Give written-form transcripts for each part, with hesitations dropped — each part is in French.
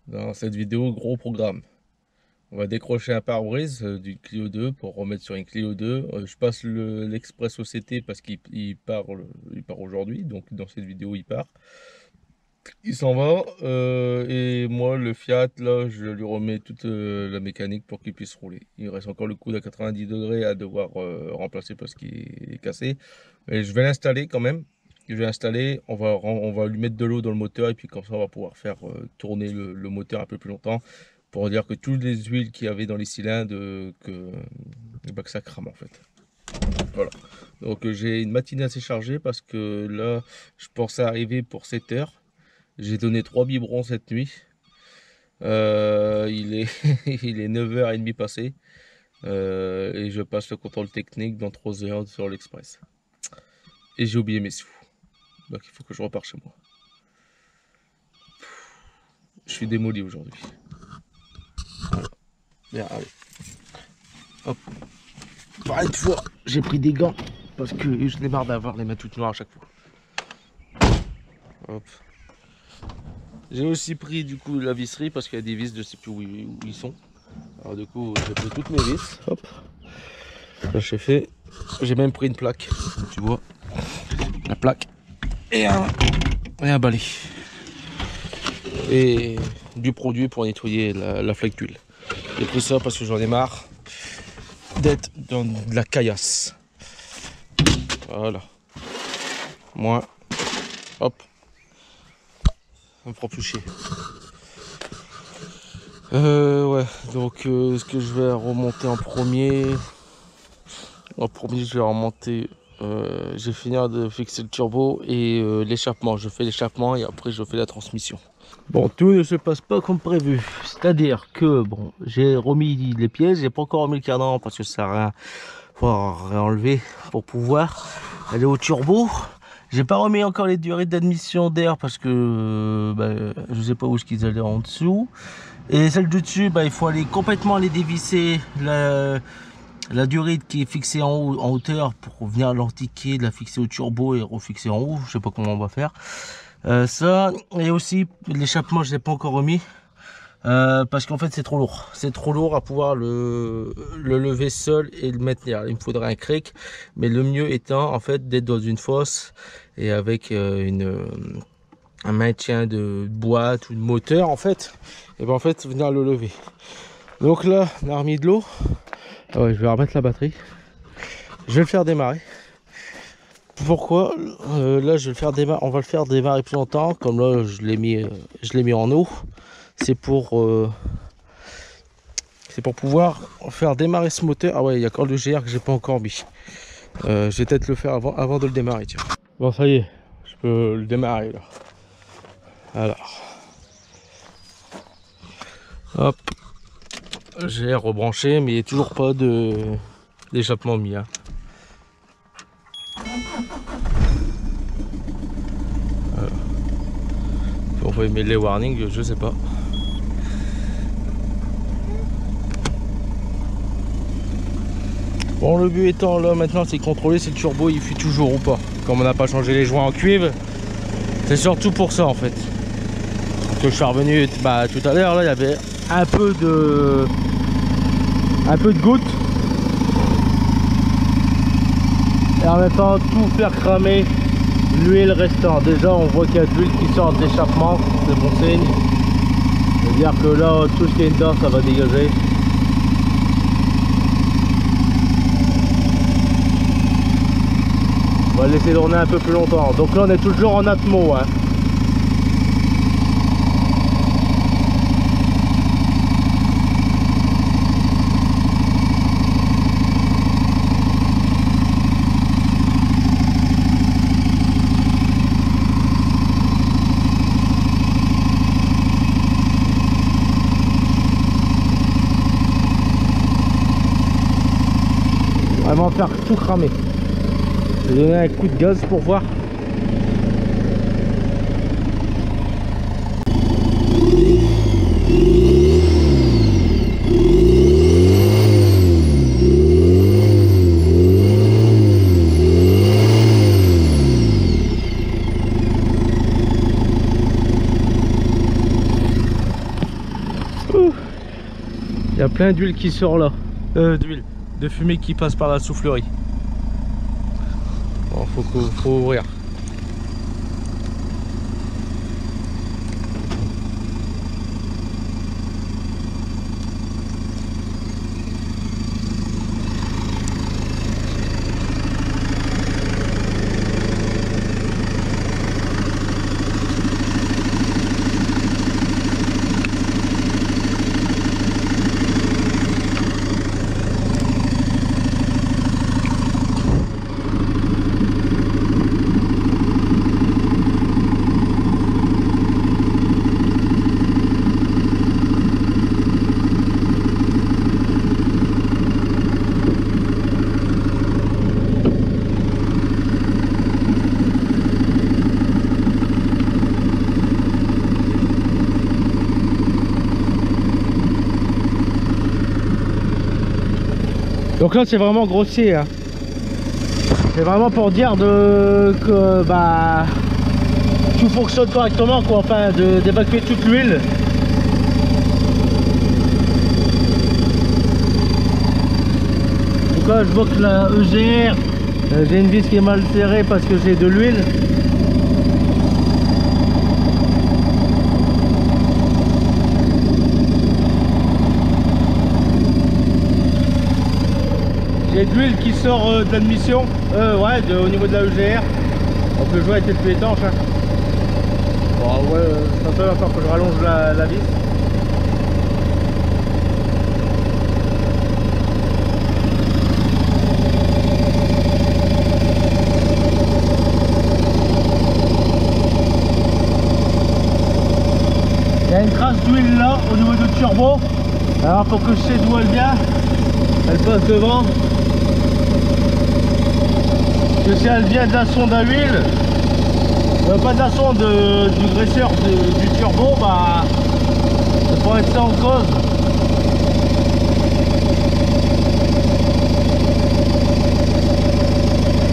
Dans cette vidéo, gros programme. On va décrocher un pare-brise du Clio 2 pour remettre sur une Clio 2. Je passe l'Express OCT parce qu'il part aujourd'hui, donc dans cette vidéo il part. Il s'en va et moi le Fiat là je lui remets toute la mécanique pour qu'il puisse rouler. Il reste encore le coude à 90 degrés à devoir remplacer parce qu'il est cassé. Mais je vais l'installer quand même. Je vais l'installer, on va lui mettre de l'eau dans le moteur et puis comme ça on va pouvoir faire tourner le moteur un peu plus longtemps pour dire que toutes les huiles qu'il y avait dans les cylindres que ça crame en fait. Voilà. Donc j'ai une matinée assez chargée parce que là je pensais arriver pour 7 heures. J'ai donné 3 biberons cette nuit. Il est, il est 9h30 passé. Et je passe le contrôle technique dans 3 heures sur l'Express. Et j'ai oublié mes sous. Donc il faut que je reparte chez moi. Je suis démoli aujourd'hui. Voilà. Bien, allez. Hop. Par une fois, j'ai pris des gants. Parce que je n'ai marre d'avoir les mains toutes noires à chaque fois. Hop. J'ai aussi pris du coup la visserie parce qu'il y a des vis, je ne sais plus où ils sont. Alors du coup j'ai pris toutes mes vis. Hop. Ça j'ai fait. J'ai même pris une plaque. Tu vois. La plaque. Et un balai. Et du produit pour nettoyer la flaque d'huile. J'ai pris ça parce que j'en ai marre d'être dans de la caillasse. Voilà. Moi. Hop. Ça me fera plus chier. Ouais, donc ce que je vais remonter en premier, je vais remonter, je vais finir de fixer le turbo et l'échappement. Je fais l'échappement et après je fais la transmission. Bon, tout ne se passe pas comme prévu. C'est-à-dire que bon, j'ai remis les pièces, j'ai pas encore remis le cadran parce que ça sert à rien, faut réenlever pour pouvoir aller au turbo. J'ai pas remis encore les durées d'admission d'air parce que je sais pas où est-ce qu'ils allaient en dessous. Et celle du dessus, il faut aller complètement les dévisser la durée qui est fixée en haut, en hauteur pour venir l'antiquer, la fixer au turbo et refixer en haut. Je sais pas comment on va faire. Ça et aussi l'échappement, je l'ai pas encore remis parce qu'en fait c'est trop lourd. C'est trop lourd à pouvoir le lever seul et le maintenir. Il me faudrait un cric, mais le mieux étant en fait d'être dans une fosse et avec un maintien de boîte ou de moteur en fait, et ben en fait venir le lever. Donc là on a remis de l'eau. Ah ouais, je vais remettre la batterie, je vais le faire démarrer. Pourquoi là je vais le faire démarrer, on va le faire démarrer plus longtemps, comme là je l'ai mis en eau. C'est pour pouvoir faire démarrer ce moteur. Ah ouais, il y a encore le GR que j'ai pas encore mis. Je vais peut-être le faire avant de le démarrer, tiens. Bon ça y est, je peux le démarrer là. Alors, hop, j'ai rebranché, mais il n'y a toujours pas d'échappement mis. Hein. Voilà. On va aimer les warnings, je sais pas. Bon, le but étant là maintenant, c'est contrôler si le turbo il fuit toujours ou pas. Comme on n'a pas changé les joints en cuivre, c'est surtout pour ça en fait. Parce que je suis revenu tout à l'heure, là il y avait un peu de gouttes. Et en même temps tout faire cramer l'huile restant. Déjà on voit qu'il y a de l'huile qui sort de l'échappement, c'est bon signe. C'est-à-dire que là tout ce qui est dedans ça va dégager. On va le laisser tourner un peu plus longtemps. Donc là on est toujours en atmo. Hein. Vraiment faire tout cramer. Je vais donner un coup de gaz pour voir. Il y a plein d'huile qui sort là. D'huile, de fumée qui passe par la soufflerie. Bon, faut ouvrir. Donc là c'est vraiment grossier, hein. C'est vraiment pour dire que bah tout fonctionne correctement, quoi, enfin d'évacuer toute l'huile. Donc là je vois que la EGR, j'ai une vis qui est mal serrée parce que j'ai de l'huile. J'ai de l'huile qui sort de l'admission, ouais, au niveau de la EGR. Donc le joint était plus étanche, hein. Bon, ouais, ça peut encore que je rallonge la vis. Il y a une trace d'huile là au niveau du turbo. Alors pour que je sais d'où elle vient, elle passe devant. Que si elle vient de la sonde à huile, pas de la sonde du graisseur du turbo, bah ça pourrait être ça en cause.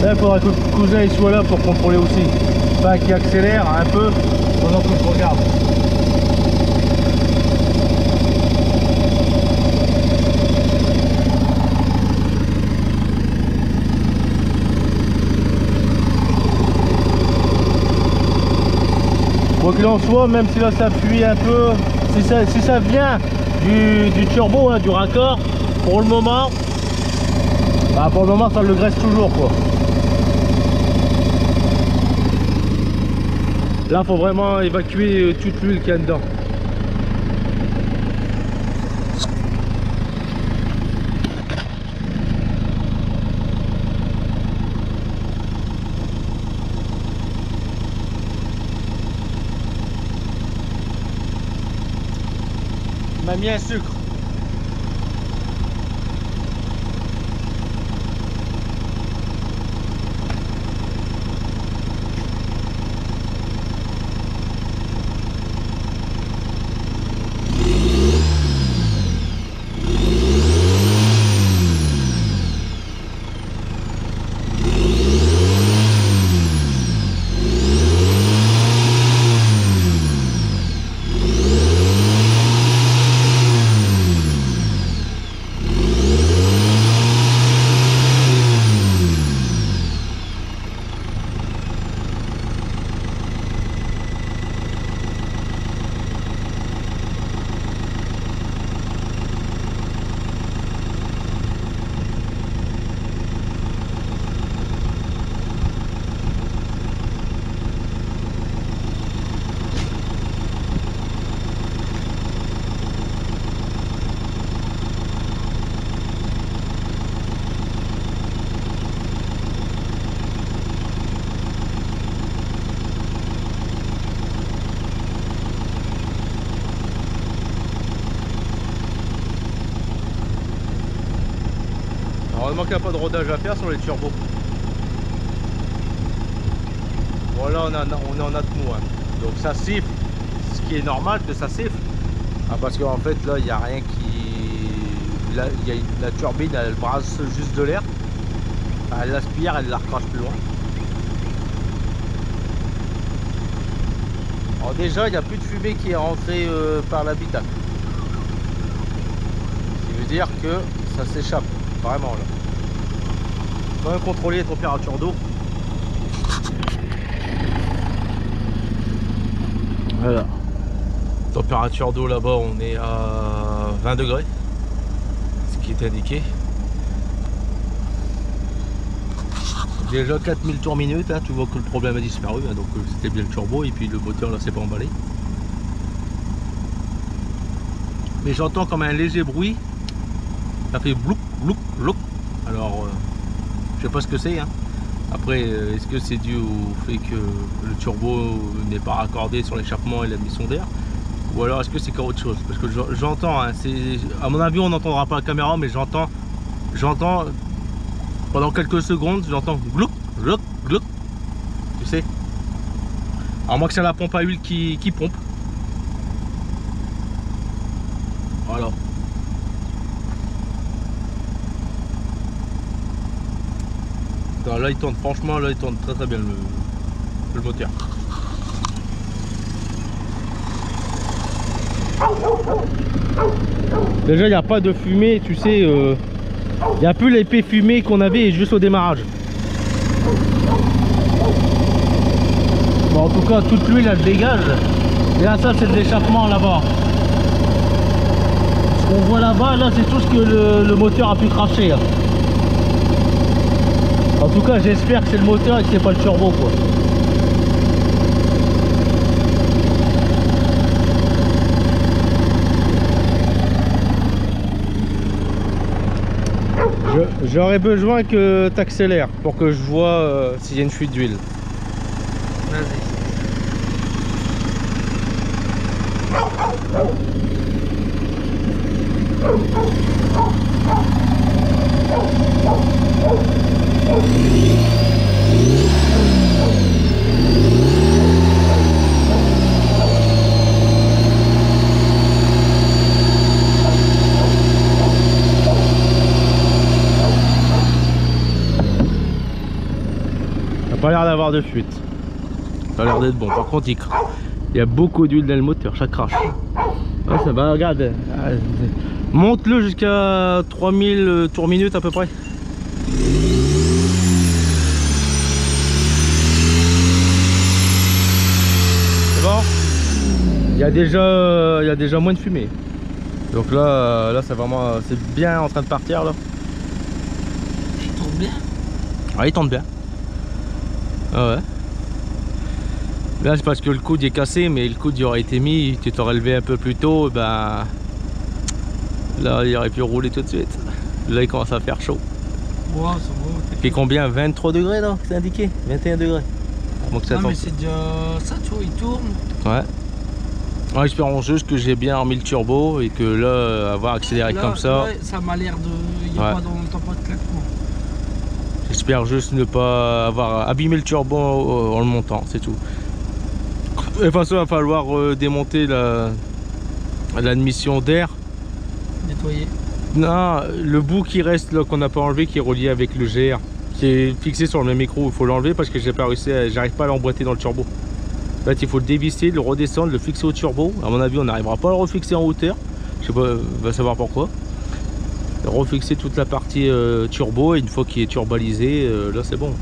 Là il faudra que le cousin il soit là pour contrôler aussi. Pas qu'il accélère un peu pendant que je regarde. Quoi qu'il en soit, même si là ça fuit un peu, si ça vient du turbo, hein, du raccord, pour le moment, bah pour le moment ça le graisse toujours, quoi. Là faut vraiment évacuer toute l'huile qu'il y a dedans. Il m'a mis un sucre. Heureusement qu'il n'y a pas de rodage à faire sur les turbos. Bon là on est en atmo, hein. Donc ça siffle, ce qui est normal que ça siffle. Ah, parce qu'en fait là il n'y a rien qui... Là, la turbine elle brasse juste de l'air. Elle l'aspire, elle la recrache plus loin. Alors déjà il n'y a plus de fumée qui est rentrée par l'habitacle. dire que ça s'échappe vraiment là. Quand même contrôler les températures d'eau. Voilà. Température d'eau là-bas, on est à 20 degrés, ce qui est indiqué. Déjà 4000 tours minute, hein, tu vois que le problème a disparu, hein, donc c'était bien le turbo et puis le moteur là s'est pas emballé. Mais j'entends comme un léger bruit, ça fait blouk blouk blouk. Alors je sais pas ce que c'est, hein. Après est-ce que c'est dû au fait que le turbo n'est pas raccordé sur l'échappement et l'admission d'air, ou alors est-ce que c'est encore autre chose, parce que j'entends, hein, à mon avis on n'entendra pas la caméra, mais j'entends pendant quelques secondes, j'entends glouk, glouk, glouk. Tu sais. Alors moi que c'est la pompe à huile qui pompe. Voilà. Là il tourne, franchement là il tourne très très bien le moteur. Déjà il n'y a pas de fumée, tu sais, il n'y a plus l'épée fumée qu'on avait juste au démarrage. Bon, en tout cas toute l'huile elle dégage. Et là ça c'est de l'échappement là-bas. Ce qu'on voit là-bas, là c'est tout ce que le moteur a pu cracher. Là. En tout cas j'espère que c'est le moteur et que c'est pas le turbo quoi. J'aurais besoin que tu accélères pour que je vois s'il y a une fuite d'huile. Vas-y. Pas l'air d'avoir de fuite. Ça a l'air d'être bon. Par contre, il y a beaucoup d'huile dans le moteur, ça crache. Ouais, ça va, regarde. Monte-le jusqu'à 3000 tours minute à peu près. C'est bon. Il y a déjà moins de fumée. Donc là c'est vraiment, c'est bien en train de partir là. Il tourne bien. Ah, il tourne bien. Ah ouais. Là c'est parce que le coude est cassé, mais le coude il aurait été mis, tu t'aurais levé un peu plus tôt, ben là il aurait pu rouler tout de suite. Là il commence à faire chaud. Ouais, ça va. Il fait combien? 23 degrés là, c'est indiqué? 21 degrés. Donc non mais c'est déjà ça, tu vois, il tourne. Ouais. Ouais, espérons juste que j'ai bien remis le turbo et que là avoir accéléré là, comme ça. Ouais, ça m'a l'air de. Il n'y a ouais. pas dans le temps pas de claquement. J'espère juste ne pas avoir abîmé le turbo en le montant, c'est tout. De toute façon, il va falloir démonter l'admission d'air. Nettoyer. Non, le bout qui reste là qu'on n'a pas enlevé, qui est relié avec le GR, qui est fixé sur le même écrou, il faut l'enlever parce que j'ai pas réussi, j'arrive pas à l'emboîter dans le turbo. En fait, il faut le dévisser, le redescendre, le fixer au turbo. À mon avis, on n'arrivera pas à le refixer en hauteur. Je sais pas, on va savoir pourquoi. Refixer toute la partie turbo, et une fois qu'il est turbalisé, là c'est bon.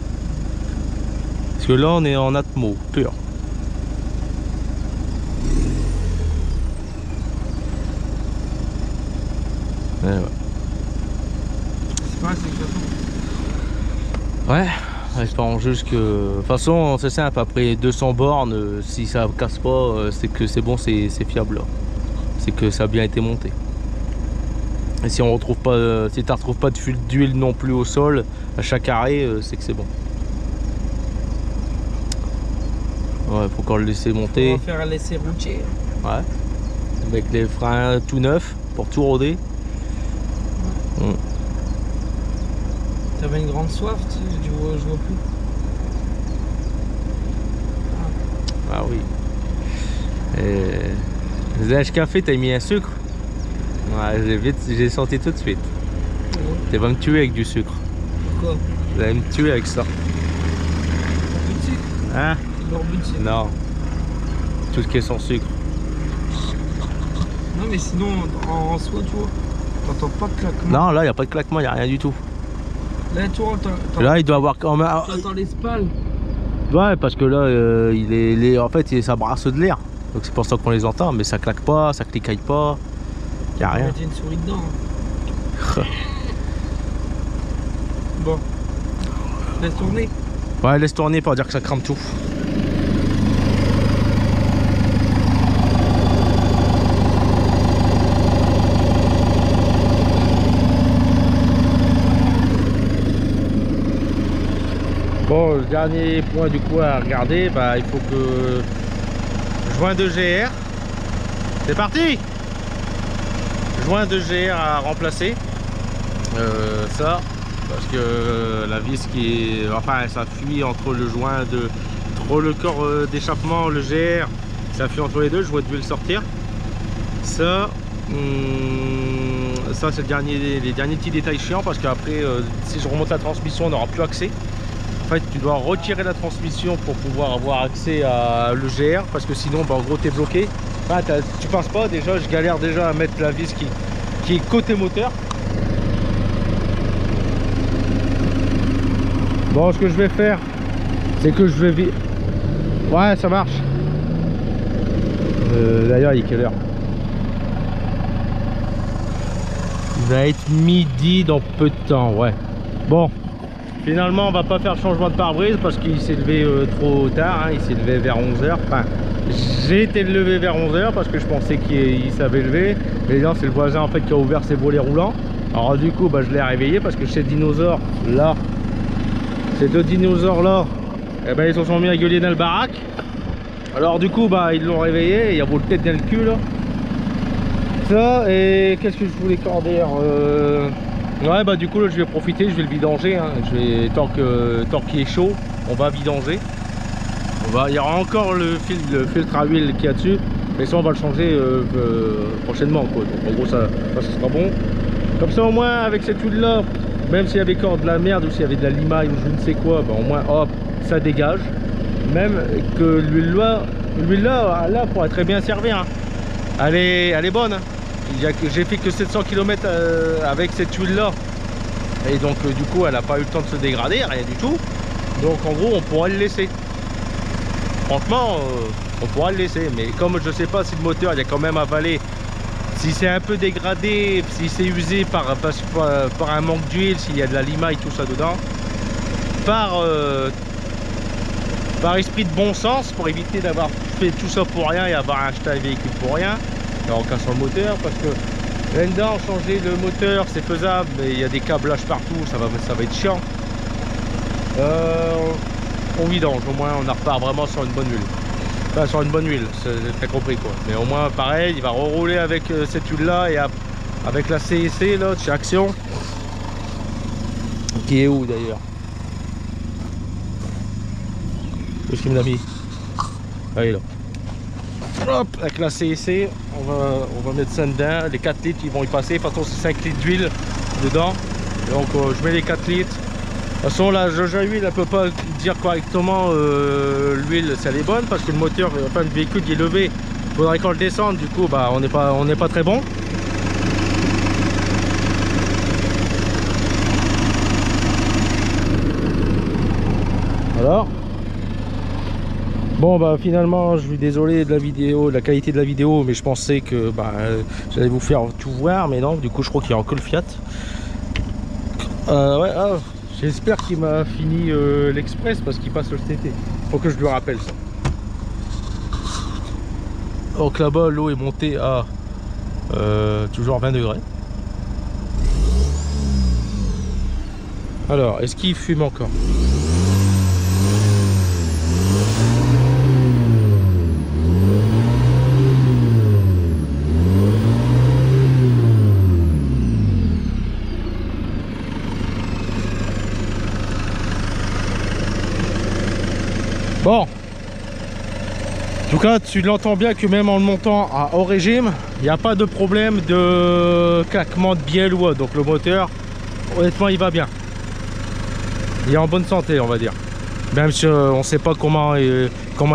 Parce que là on est en atmo pur. Ouais, ouais. C'est pas, c'est que Ouais, espérons juste que... De toute façon c'est simple, après 200 bornes, si ça casse pas, c'est que c'est bon, c'est fiable là. C'est que ça a bien été monté. Et si on retrouve pas, si tu retrouves pas de fuite d'huile non plus au sol à chaque arrêt, c'est que c'est bon. Ouais, faut encore le laisser monter. on va faire l'essai routier. Ouais. Avec les freins tout neufs pour tout roder. Mm. T'avais une grande soif, tu sais, je vois plus. Ah oui. Les âges café, t'as mis un sucre? Ouais, j'ai senti tout de suite. Tu vas me tuer avec du sucre. Pourquoi? Tu vas me tuer avec ça. Plus de sucre? Hein? C'est non. Tout ce qui est sans sucre. Non mais sinon en soi tu vois. T'entends pas de claquement? Non, là, il n'y a pas de claquement, il n'y a rien du tout. Là, tu vois, Là, il doit avoir quand même... t'entends les spales. Ouais, parce que là, en fait, ça brasse de l'air. Donc c'est pour ça qu'on les entend, mais ça claque pas, ça cliquaille pas. Il n'y a rien. Il y a une souris dedans. Hein. Bon. Laisse tourner. Ouais, laisse tourner pour dire que ça crame tout. Bon, le dernier point du coup à regarder, bah, il faut que joint de GR. C'est parti. Joint de GR à remplacer. Ça, parce que la vis qui est, enfin, ça fuit entre le joint entre le corps d'échappement, le GR, ça fuit entre les deux. Je vois de le sortir. Ça, ça c'est les derniers petits détails chiants parce qu'après, si je remonte la transmission, on n'aura plus accès. En fait, tu dois retirer la transmission pour pouvoir avoir accès à le GR parce que sinon, bah, en gros, tu es bloqué. Enfin, tu penses pas, déjà, je galère déjà à mettre la vis qui est côté moteur. Bon, ce que je vais faire, c'est que je vais... Ouais, ça marche. D'ailleurs, il est quelle heure? Il va être midi dans peu de temps, ouais. Bon. Finalement, on va pas faire changement de pare-brise parce qu'il s'est levé trop tard, hein. Il s'est levé vers 11h. Enfin, j'ai été levé vers 11h parce que je pensais qu'il savait lever. Mais non, c'est le voisin en fait qui a ouvert ses volets roulants. Alors du coup, bah, je l'ai réveillé parce que ces dinosaures là, ces deux dinosaures là, eh ben, ils se sont mis à gueuler dans le baraque. Alors du coup, bah, ils l'ont réveillé. Il y a votre tête dans le cul là. Ça, et qu'est-ce que je voulais dire ouais, bah du coup là je vais profiter, je vais le vidanger, hein. Tant qu'il est chaud, on va vidanger. Il y aura encore le filtre à huile qu'il y a dessus, mais ça on va le changer prochainement quoi. Donc en gros ça sera bon. Comme ça au moins avec cette huile là, même s'il y avait encore de la merde ou s'il y avait de la limaille ou je ne sais quoi, bah, au moins hop, ça dégage. Même que l'huile là pourrait très bien servir, hein. Elle est bonne, hein. J'ai fait que 700 km avec cette huile là et donc du coup elle n'a pas eu le temps de se dégrader, rien du tout. Donc en gros on pourra le laisser. Franchement on pourra le laisser, mais comme je sais pas si le moteur il a quand même avalé, si c'est un peu dégradé, si c'est usé par un manque d'huile, s'il y a de la limaille tout ça dedans, par esprit de bon sens, pour éviter d'avoir fait tout ça pour rien et avoir acheté un véhicule pour rien en cassant le moteur, parce que là-dedans changer le moteur c'est faisable, mais il y a des câblages partout, ça va être chiant. On vidange, au moins on en repart vraiment sur une bonne huile. Enfin sur une bonne huile, t'as compris quoi. Mais au moins pareil, il va rerouler avec cette huile là et avec la CEC là de chez Action. Qui est où d'ailleurs? Qu'est-ce qu'il me l'a mis? Ah, il est là. Hop, avec la CEC, on va mettre ça dedans. Les 4 litres ils vont y passer. De toute façon c'est 5 litres d'huile dedans. Donc je mets les 4 litres. De toute façon la Jaja huile elle peut pas dire correctement l'huile si elle est bonne, parce que le moteur, enfin le véhicule il est levé. Il faudrait qu'on le descende, du coup bah on n'est pas très bon. Alors bon bah finalement je suis désolé de la vidéo, de la qualité de la vidéo, mais je pensais que bah, j'allais vous faire tout voir, mais non, du coup je crois qu'il y a encore le Fiat. Ouais, j'espère qu'il m'a fini l'Express parce qu'il passe le TT. Faut que je lui rappelle ça. Donc là-bas l'eau est montée à toujours 20 degrés. Alors est-ce qu'il fume encore? Bon, en tout cas tu l'entends bien que même en le montant à haut régime, il n'y a pas de problème de claquement de bielle ou autre. Donc le moteur, honnêtement il va bien, il est en bonne santé on va dire. Même si on ne sait pas comment il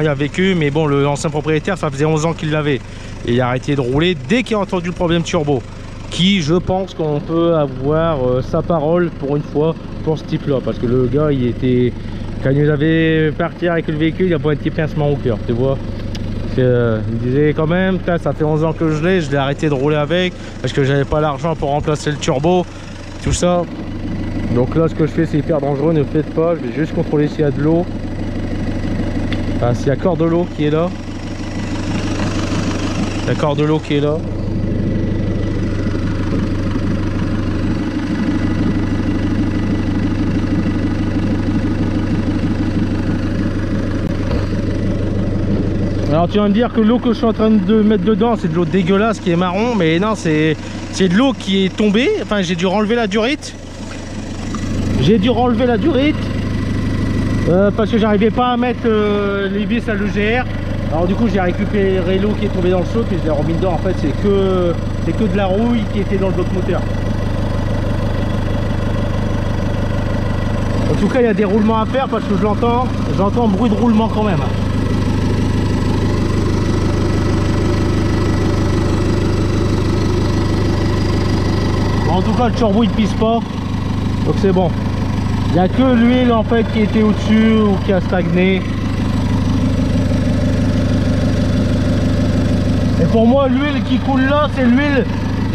a vécu, mais bon, l'ancien propriétaire ça faisait 11 ans qu'il l'avait et il a arrêté de rouler dès qu'il a entendu le problème turbo. qui, je pense qu'on peut avoir sa parole pour une fois pour ce type là, parce que le gars il était, quand il nous avait parti avec le véhicule, il a pas un petit pincement au cœur, tu vois. Il disait quand même, ça fait 11 ans que je l'ai arrêté de rouler avec parce que j'avais pas l'argent pour remplacer le turbo, tout ça. Donc là ce que je fais c'est hyper dangereux, ne faites pas, je vais juste contrôler s'il y a de l'eau, enfin s'il y a encore de l'eau qui est là. Il y a encore de l'eau qui est là. Alors tu vas me dire que l'eau que je suis en train de mettre dedans c'est de l'eau dégueulasse qui est marron, mais non, c'est de l'eau qui est tombée. Enfin j'ai dû renlever la durite. Parce que j'arrivais pas à mettre les vis à l'EGR. Alors du coup j'ai récupéré l'eau qui est tombée dans le seau et je l'ai remis dedans. En fait c'est que de la rouille qui était dans le bloc moteur. En tout cas il y a des roulements à faire parce que j'entends bruit de roulement quand même. Bon, en tout cas le turbo il pisse pas, donc c'est bon. Il n'y a que l'huile en fait qui était au-dessus ou qui a stagné. Et pour moi l'huile qui coule là c'est l'huile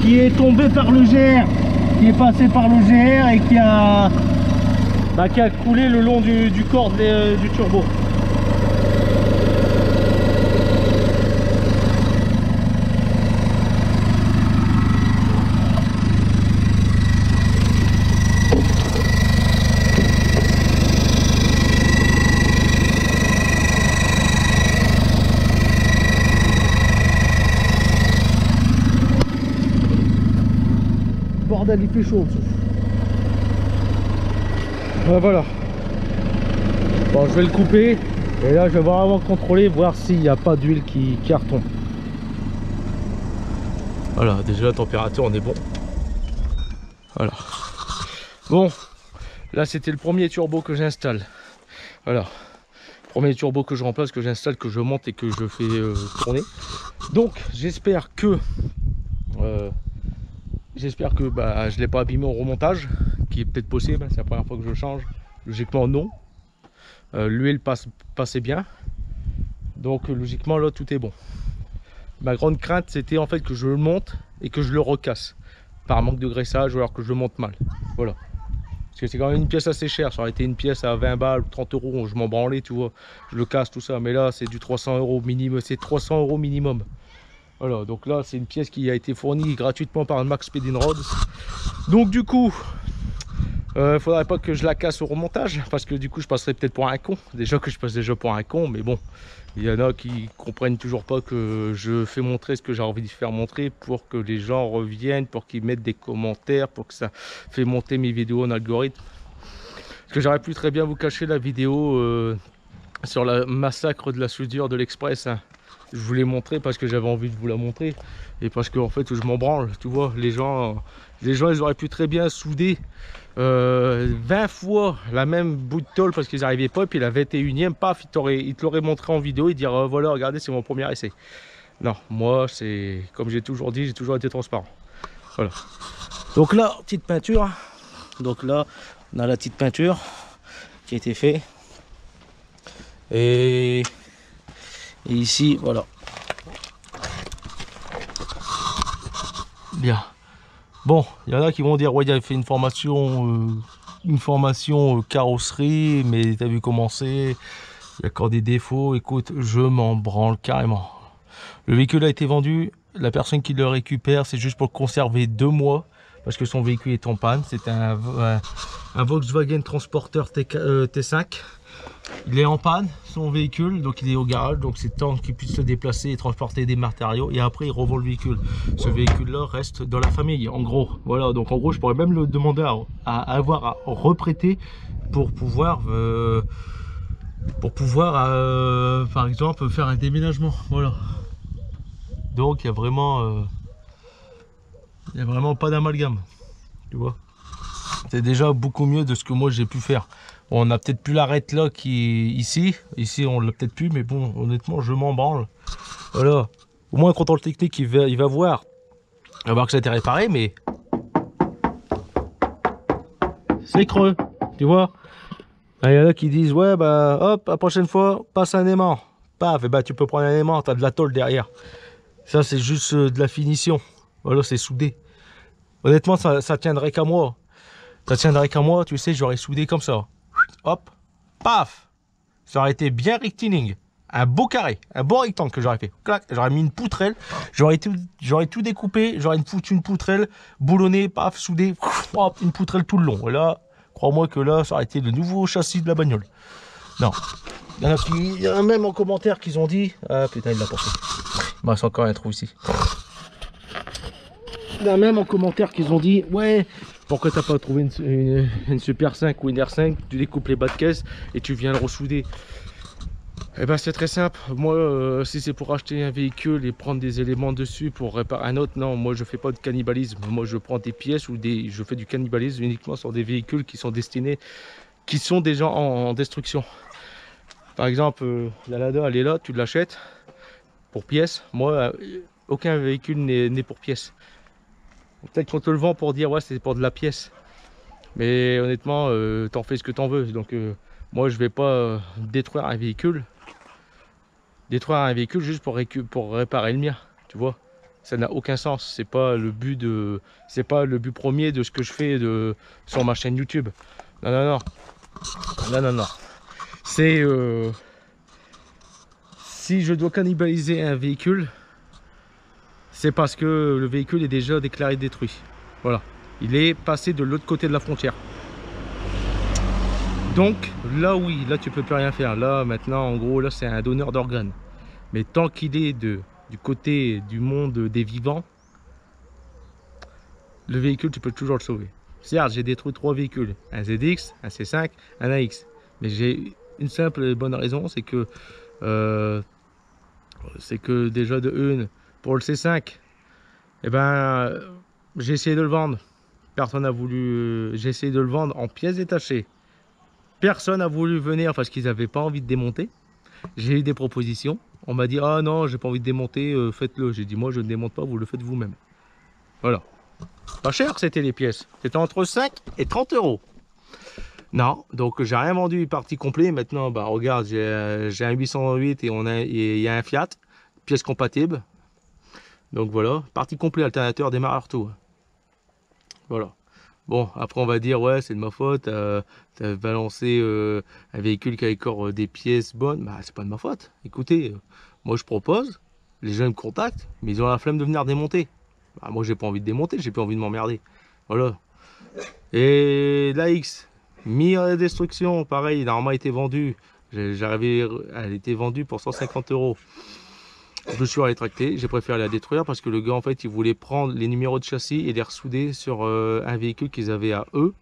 qui est tombée par le GR, qui est passée par le GR et qui a coulé le long du corps du turbo. Bordel, il fait chaud en dessous. Voilà. Bon, je vais le couper et là je vais vraiment contrôler, voir s'il n'y a pas d'huile qui retombe. Voilà, déjà la température on est bon. Voilà. Bon, là c'était le premier turbo que j'installe. Voilà. Premier turbo que je remplace, que j'installe, que je monte et que je fais tourner. Donc j'espère que je ne l'ai pas abîmé au remontage, qui est peut-être possible, c'est la première fois que je change. Logiquement non. L'huile passait bien. Donc logiquement là tout est bon. Ma grande crainte c'était en fait que je le monte et que je le recasse. Par manque de graissage ou alors que je le monte mal. Voilà. Parce que c'est quand même une pièce assez chère. Ça aurait été une pièce à 20 balles ou 30 euros, je m'en branlais, tu vois. Je le casse tout ça. Mais là c'est du 300 euros minimum. C'est 300 euros minimum. Voilà, donc là c'est une pièce qui a été fournie gratuitement par Max Speed & Rods. Donc du coup, faudrait pas que je la casse au remontage, parce que du coup je passerai peut-être pour un con. Déjà que je passe déjà pour un con, mais bon, il y en a qui comprennent toujours pas que je fais montrer ce que j'ai envie de faire montrer pour que les gens reviennent, pour qu'ils mettent des commentaires, pour que ça fait monter mes vidéos en algorithme. Parce que j'aurais pu très bien vous cacher la vidéo sur la massacre de la soudure de l'Express, hein. Je voulais montrer parce que j'avais envie de vous la montrer et parce qu'en fait je m'en branle, tu vois. Les gens ils auraient pu très bien souder 20 fois la même bout de tôle parce qu'ils n'arrivaient pas, et puis la 21e, paf, ils te l'auraient montré en vidéo et dire voilà, regardez, c'est mon premier essai. Non, moi c'est comme j'ai toujours dit, j'ai toujours été transparent. Voilà. Donc là, petite peinture. Donc là, on a la petite peinture qui a été faite. Et ici, voilà. Bien. Bon, il y en a qui vont dire ouais, il a fait une formation carrosserie, mais t'as vu comment c'est, il y a encore des défauts. Écoute, je m'en branle carrément. Le véhicule a été vendu, la personne qui le récupère, c'est juste pour le conserver 2 mois parce que son véhicule est en panne. C'est un Volkswagen Transporter T5. Il est en panne, son véhicule, donc il est au garage, donc c'est temps qu'il puisse se déplacer et transporter des matériaux, et après il revend le véhicule. Ce véhicule là reste dans la famille, en gros. Voilà, donc en gros je pourrais même le demander à avoir à reprêter pour pouvoir par exemple faire un déménagement. Voilà, donc il y a vraiment pas d'amalgame, tu vois. C'est déjà beaucoup mieux de ce que moi j'ai pu faire. On n'a peut-être plus l'arête là qui est ici on l'a peut-être plus, mais bon, honnêtement je m'en branle. Voilà, au moins le contrôle technique il va voir On va voir que ça a été réparé, mais c'est creux, tu vois. Il y en a qui disent ouais bah hop, la prochaine fois passe un aimant, paf, et bah tu peux prendre un aimant, t'as de la tôle derrière. Ça c'est juste de la finition, voilà, c'est soudé. Honnêtement ça tiendrait qu'à moi, tu sais, j'aurais soudé comme ça, hop, paf, ça aurait été bien rectiligne, un beau carré, un beau rectangle que j'aurais fait, clac, j'aurais mis une poutrelle, j'aurais tout découpé, j'aurais foutu une poutrelle, boulonnée, paf, soudé, hop, une poutrelle tout le long, et là, crois-moi que là, ça aurait été le nouveau châssis de la bagnole. Non. Il y en a même en commentaire qui ont dit... Ah putain, il l'a porté. Il me reste encore un trou ici. Il y en a même en commentaire qui ont dit... Ouais, pourquoi t'as pas trouvé une Super 5 ou une R5? Tu découpes les bas de caisse et tu viens le ressouder. Eh ben c'est très simple. Moi, si c'est pour acheter un véhicule et prendre des éléments dessus pour réparer un autre, non, moi je fais pas de cannibalisme. Moi je prends des pièces ou je fais du cannibalisme uniquement sur des véhicules qui sont destinés, qui sont déjà en destruction. Par exemple, la Lada, elle est là, tu l'achètes pour pièces. Moi, aucun véhicule n'est pour pièces. Peut-être qu'on te le vend pour dire ouais c'est pour de la pièce. Mais honnêtement, t'en fais ce que t'en veux. Donc moi je vais pas détruire un véhicule. Juste pour réparer le mien, tu vois, ça n'a aucun sens. C'est pas le but premier de ce que je fais sur ma chaîne YouTube. Non. C'est si je dois cannibaliser un véhicule, c'est parce que le véhicule est déjà déclaré détruit. Voilà, il est passé de l'autre côté de la frontière. Donc là oui, là tu peux plus rien faire. Là maintenant en gros là c'est un donneur d'organes. Mais tant qu'il est du côté du monde des vivants, le véhicule tu peux toujours le sauver. Certes j'ai détruit 3 véhicules, un ZX, un C5, un AX. Mais j'ai une simple et bonne raison, c'est que déjà de une, pour le C5, eh ben j'ai essayé de le vendre. Personne n'a voulu, j'ai essayé de le vendre en pièces détachées. Personne n'a voulu venir parce qu'ils n'avaient pas envie de démonter. J'ai eu des propositions. On m'a dit ah non, j'ai pas envie de démonter, faites-le. J'ai dit moi je ne démonte pas, vous le faites vous-même. Voilà. Pas cher c'était les pièces. C'était entre 5 et 30 euros. Non, donc j'ai rien vendu partie complet. Maintenant, bah regarde, j'ai un 808 et il y a un Fiat, pièce compatible. Donc voilà, partie complet, alternateur, démarreur, tout. Voilà. Bon, après on va dire ouais c'est de ma faute, t'as balancé un véhicule qui a encore des pièces bonnes. Bah c'est pas de ma faute. Écoutez, moi je propose, les gens me contactent, mais ils ont la flemme de venir démonter. Bah, moi j'ai pas envie de démonter, j'ai pas envie de m'emmerder. Voilà. Et la X, mis à la destruction, pareil, normalement elle était vendue. Elle était vendue pour 150 euros. Je me suis rétracté, j'ai préféré la détruire parce que le gars en fait il voulait prendre les numéros de châssis et les ressouder sur un véhicule qu'ils avaient à eux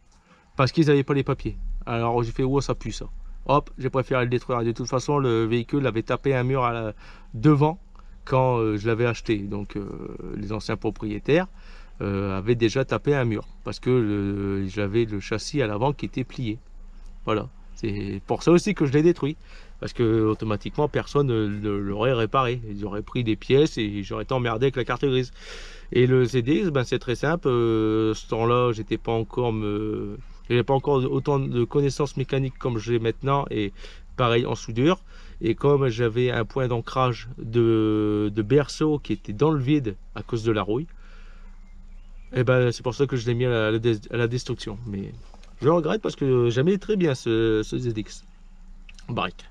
parce qu'ils n'avaient pas les papiers. Alors j'ai fait oh ça pue ça. Hop, j'ai préféré le détruire. De toute façon le véhicule avait tapé un mur devant quand je l'avais acheté. Donc les anciens propriétaires avaient déjà tapé un mur parce que j'avais le châssis à l'avant qui était plié. Voilà, c'est pour ça aussi que je l'ai détruit. Parce que automatiquement personne ne l'aurait réparé. Ils auraient pris des pièces et j'aurais été emmerdé avec la carte grise. Et le ZX, ben c'est très simple. Ce temps-là, j'avais pas encore autant de connaissances mécaniques comme j'ai maintenant et pareil en soudure. Et comme j'avais un point d'ancrage de berceau qui était dans le vide à cause de la rouille, et ben c'est pour ça que je l'ai mis à la destruction. Mais je regrette parce que j'aimais très bien ce ZX Barrick.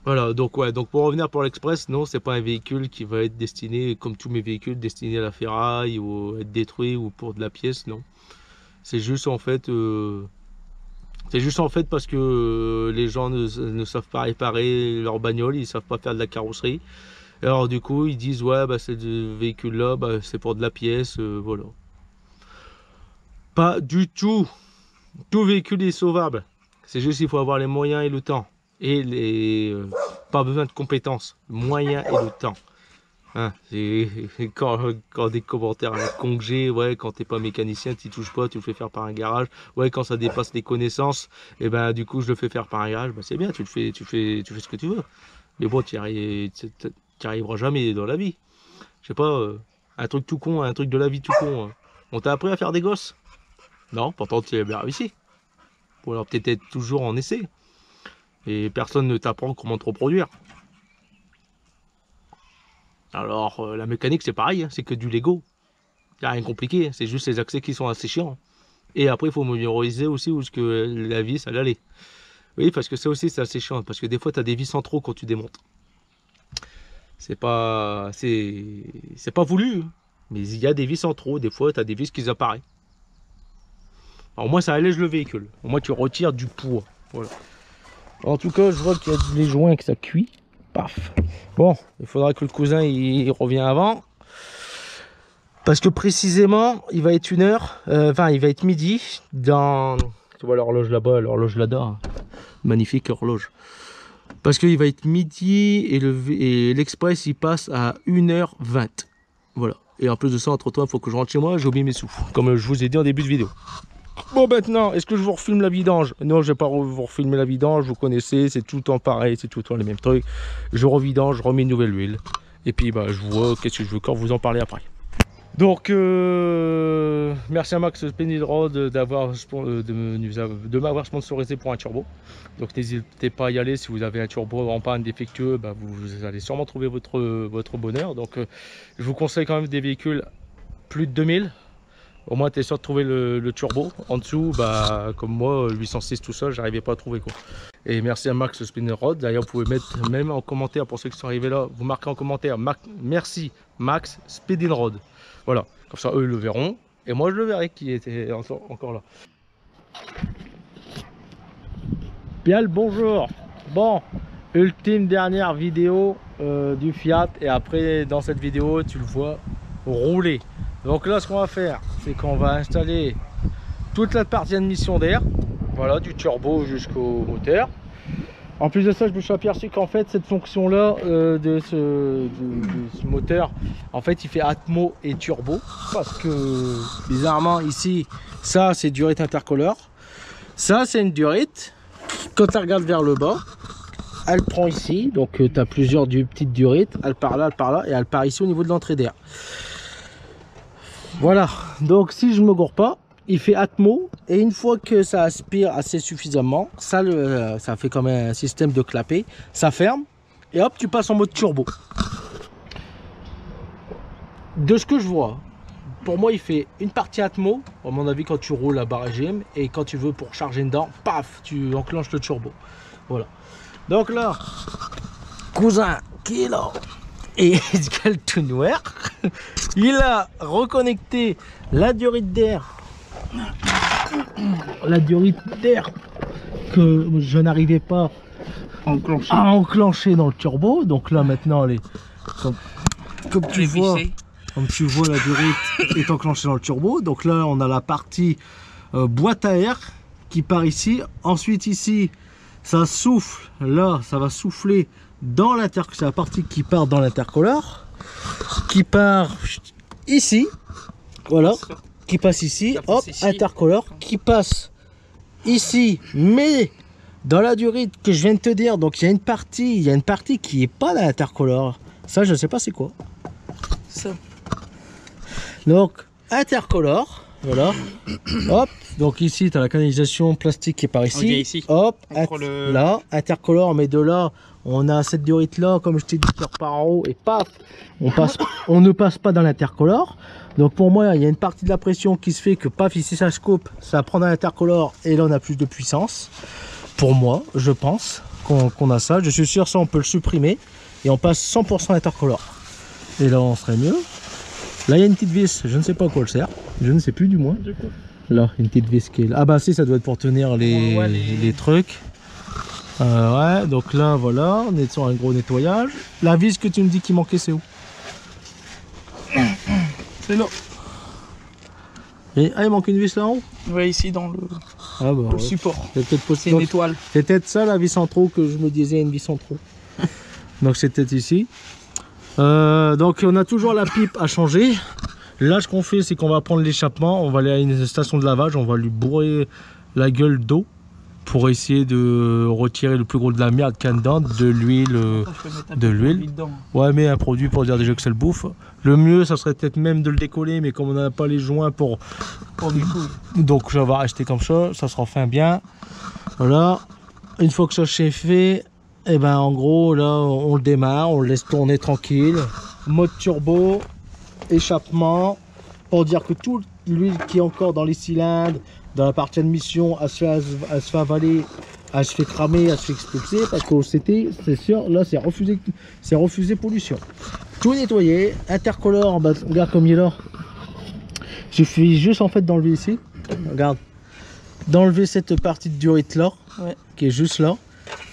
Voilà, donc ouais, donc pour revenir pour l'Express, non, c'est pas un véhicule qui va être destiné, comme tous mes véhicules, destiné à la ferraille ou être détruit ou pour de la pièce, non. C'est juste en fait parce que les gens ne savent pas réparer leur bagnole, ils savent pas faire de la carrosserie. Alors du coup, ils disent ouais, bah c'est ce véhicule-là, bah, c'est pour de la pièce, voilà. Pas du tout. Tout véhicule est sauvable. C'est juste qu'il faut avoir les moyens et le temps. Et pas besoin de compétences, moyens et le temps. Hein, quand des commentaires à la con que j'ai, ouais, quand t'es pas mécanicien, tu touches pas, tu le fais faire par un garage. Ouais, quand ça dépasse les connaissances, et ben du coup je le fais faire par un garage. Ben, c'est bien, tu fais ce que tu veux. Mais bon, tu arriveras jamais dans la vie. Je sais pas, un truc tout con, un truc de la vie tout con. On t'a appris à faire des gosses? Non, pourtant tu as bien réussi. Ou alors peut-être être toujours en essai. Et personne ne t'apprend comment te reproduire. Alors la mécanique c'est pareil, hein, c'est que du Lego. Il n'y a rien de compliqué, c'est juste les accès qui sont assez chiants. Et après il faut mémoriser aussi où est-ce que la vis elle allait. Oui, parce que ça aussi c'est assez chiant, parce que des fois tu as des vis en trop quand tu démontes. C'est pas voulu, hein. Mais il y a des vis en trop, des fois tu as des vis qui apparaissent. Alors moi ça allège le véhicule, au moins tu retires du poids. Voilà. En tout cas je vois qu'il y a les joints que ça cuit. Paf. Bon, il faudra que le cousin il revienne avant. Parce que précisément il va être 1h, enfin il va être midi dans... Tu vois l'horloge là-bas, l'horloge là-bas. Magnifique horloge. Parce qu'il va être midi et l'express il passe à 1h20. Voilà. Et en plus de ça, entre temps, il faut que je rentre chez moi, j'ai oublié mes sous. Comme je vous ai dit en début de vidéo. Bon, maintenant, est-ce que je vous refilme la vidange? Non, je vais pas vous refilmer la vidange, vous connaissez, c'est tout le temps pareil, c'est tout le temps les mêmes trucs. Je revidange, je remets une nouvelle huile. Et puis, bah, je vois qu'est-ce que je veux quand vous en parler après. Donc, merci à Max Speedinrod de m'avoir sponsorisé pour un turbo. Donc, n'hésitez pas à y aller si vous avez un turbo en panne défectueux, bah, vous allez sûrement trouver votre bonheur. Donc, je vous conseille quand même des véhicules plus de 2000. Au moins, tu es sûr de trouver le turbo. En dessous, bah, comme moi, 806 tout seul, j'arrivais pas à trouver quoi. Et merci à Max Speedinrod. D'ailleurs, vous pouvez mettre même en commentaire pour ceux qui sont arrivés là. Vous marquez en commentaire merci Max Speedinrod. Voilà, comme ça eux le verront et moi je le verrai qui était encore là. Bien le bonjour. Bon, ultime dernière vidéo du Fiat et après dans cette vidéo tu le vois rouler. Donc là ce qu'on va faire c'est qu'on va installer toute la partie admission d'air, voilà, du turbo jusqu'au moteur. En plus de ça, je me suis aperçu qu'en fait cette fonction là de ce moteur, en fait il fait Atmo et turbo, parce que bizarrement ici ça c'est durite intercolore, ça c'est une durite, quand tu regardes vers le bas elle prend ici, donc tu as plusieurs petites durites, elle part là et elle part ici au niveau de l'entrée d'air. Voilà, donc si je me gourre pas, il fait Atmo et une fois que ça aspire assez suffisamment, ça fait comme un système de clapet, ça ferme et hop tu passes en mode turbo. De ce que je vois, pour moi il fait une partie Atmo, à mon avis quand tu roules à barre régime, et quand tu veux pour charger dedans, paf, tu enclenches le turbo. Voilà. Donc là, cousin qui est là et il tout noir, il a reconnecté la durite d'air. La durite d'air que je n'arrivais pas à enclencher dans le turbo. Donc là maintenant elle est comme tu vois la durite est enclenchée dans le turbo. Donc là on a la partie boîte à air qui part ici. Ensuite ici ça souffle, là ça va souffler dans l'intercolore, c'est la partie qui part dans l'intercolore, qui part ici, voilà, qui passe ici, hop, intercolore, qui passe ici, mais dans la durite que je viens de te dire. Donc il y a une partie qui est pas dans l'intercolore, ça je sais pas c'est quoi ça. Donc intercolore, voilà, hop, donc ici tu as la canalisation plastique qui est par ici, ici. Hop, là, intercolore, mais de là on a cette durite là, comme je t'ai dit, qui repart en haut et paf, on ne passe pas dans l'intercolore. Donc pour moi il y a une partie de la pression qui se fait que paf, ici ça se coupe, ça prend dans l'intercolore et là on a plus de puissance. Pour moi je pense qu'on a ça, je suis sûr ça on peut le supprimer et on passe 100% intercolore et là on serait mieux. Là il y a une petite vis, je ne sais pas à quoi elle sert, je ne sais plus du moins. Là une petite vis qui est là. Ah bah si, ça doit être pour tenir les trucs. Ouais, donc là voilà, on est sur un gros nettoyage. La vis que tu me dis qui manquait, c'est où? C'est là. Et il manque une vis là en haut? Ouais, ici dans le, le support. C'est une étoile. C'est peut-être ça la vis en trop que je me disais, une vis en trop. Donc c'est peut-être ici. Donc on a toujours la pipe à changer. Là ce qu'on fait c'est qu'on va prendre l'échappement, on va aller à une station de lavage, on va lui bourrer la gueule d'eau. pour essayer de retirer le plus gros de la merde qu'il y a dedans, de l'huile. Ouais, mais un produit pour dire déjà que c'est le bouffe. Le mieux, ça serait peut-être même de le décoller, mais comme on n'a pas les joints pour donc je vais acheter comme ça sera fin bien. Voilà. Une fois que ça c'est fait, et ben en gros là on le démarre, on le laisse tourner tranquille. Mode turbo, échappement, pour dire que toute l'huile qui est encore dans les cylindres, dans la partie admission, elle se fait avaler, elle se fait cramer, elle se fait expulser, parce qu'au CT, c'est sûr, là c'est refusé pollution. Tout nettoyer, intercolore, bah, regarde comme il est là. Il suffit juste en fait d'enlever ici, regarde, d'enlever cette partie de durite là, ouais, qui est juste là.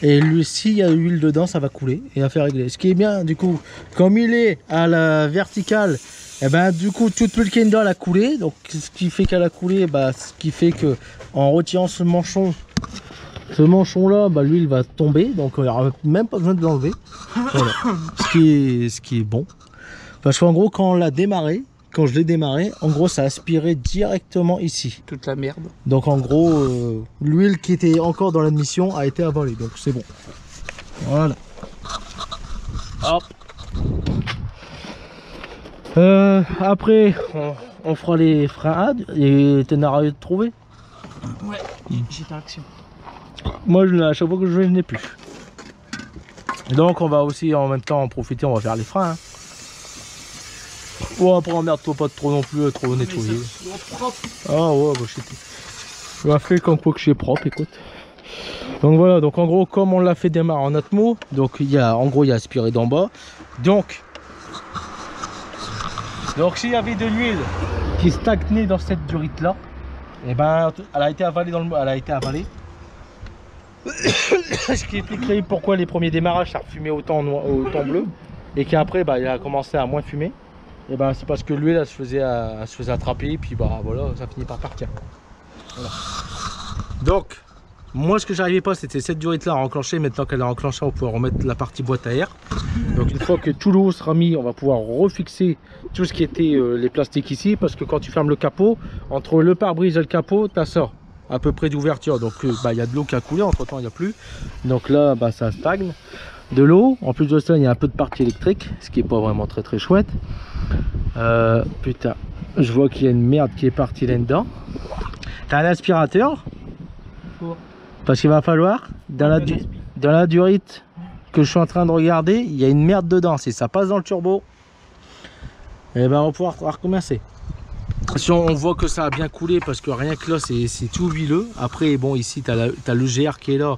Et lui, s'il y a de l'huile dedans, ça va couler et va faire régler. Ce qui est bien, du coup, comme il est à la verticale, et ben du coup toute l'huile qui est dedans elle a coulé. Donc ce qui fait qu'elle a coulé, bah, ce qui fait que en retirant ce manchon là, bah, l'huile va tomber. Donc il n'y aura même pas besoin de l'enlever. Voilà. Ce qui est bon. Parce qu'en gros quand on l'a démarré, quand je l'ai démarré, en gros ça a aspiré directement ici. Toute la merde. Donc en gros, l'huile qui était encore dans l'admission a été avalée. Donc c'est bon. Voilà. Hop. Après, on fera les freins et t'en as rien de trouver. Ouais, j'étais en action. Moi, à chaque fois que je vais, je n'ai plus. Donc on va aussi en même temps en profiter, on va faire les freins. Hein. Bon, après emmerde-toi pas trop non plus, trop nettoyer. Ah ouais, bah je vais faire comme quoi que je suis propre, écoute. Donc voilà, donc en gros comme on l'a fait démarrer en atmo, donc il y a en gros il y a aspiré d'en bas. Donc s'il y avait de l'huile qui stagnait dans cette durite là, et ben elle a été avalée elle a été avalée. Ce qui expliquerait pourquoi les premiers démarrages ça refumait autant bleu et qu'après bah, il a commencé à moins fumer. Et ben c'est parce que l'huile elle se faisait attraper et puis bah voilà ça finit par partir. Voilà. Donc moi ce que j'arrivais pas c'était cette durite là à enclencher. Maintenant qu'elle est enclenchée on va pouvoir remettre la partie boîte à air. Donc une fois que tout l'eau sera mis on va pouvoir refixer tout ce qui était les plastiques ici. Parce que quand tu fermes le capot, entre le pare-brise et le capot tu as ça à peu près d'ouverture. Donc bah, y a de l'eau qui a coulé, entre temps il n'y a plus. Donc là bah, ça stagne de l'eau. En plus de ça il y a un peu de partie électrique, ce qui est pas vraiment très chouette. Putain, je vois qu'il y a une merde qui est partie là-dedans. T'as un aspirateur? Parce qu'il va falloir, dans la durite que je suis en train de regarder, il y a une merde dedans. Si ça passe dans le turbo, et ben on va pouvoir recommencer. Si on voit que ça a bien coulé, parce que rien que là c'est tout huileux. Après bon ici t'as le GR qui est là,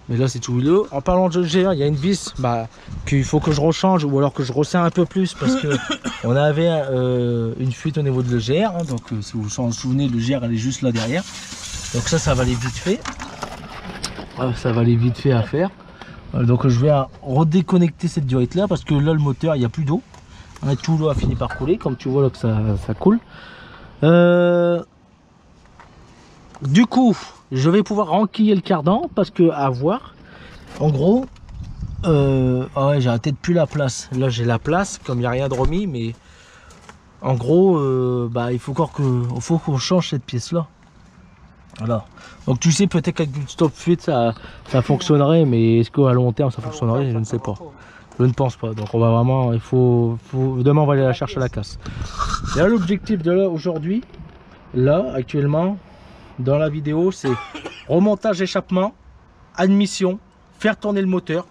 mais là c'est tout huileux. En parlant de GR, il y a une vis bah, qu'il faut que je rechange ou alors que je resserre un peu plus parce que on avait une fuite au niveau de le GR. Hein, donc si vous vous en souvenez, le GR elle est juste là derrière. Donc ça va aller vite fait. Ça va aller vite fait à faire. Donc je vais redéconnecter cette durite là parce que là le moteur il n'y a plus d'eau. Hein, tout l'eau a fini par couler, comme tu vois là que ça coule. Du coup je vais pouvoir enquiller le cardan parce que à voir en gros ah ouais, j'ai peut-être plus la place. Là j'ai la place comme il n'y a rien de remis, mais en gros bah, il faut encore qu'on change cette pièce là. Voilà. Donc tu sais peut-être qu'avec une stop fuite ça fonctionnerait, mais est-ce qu'à long terme ça fonctionnerait? Je ne sais pas. Je ne pense pas. Donc on va vraiment, demain on va aller la chercher à la casse. Et là l'objectif de là aujourd'hui, là actuellement dans la vidéo, c'est remontage échappement, admission, faire tourner le moteur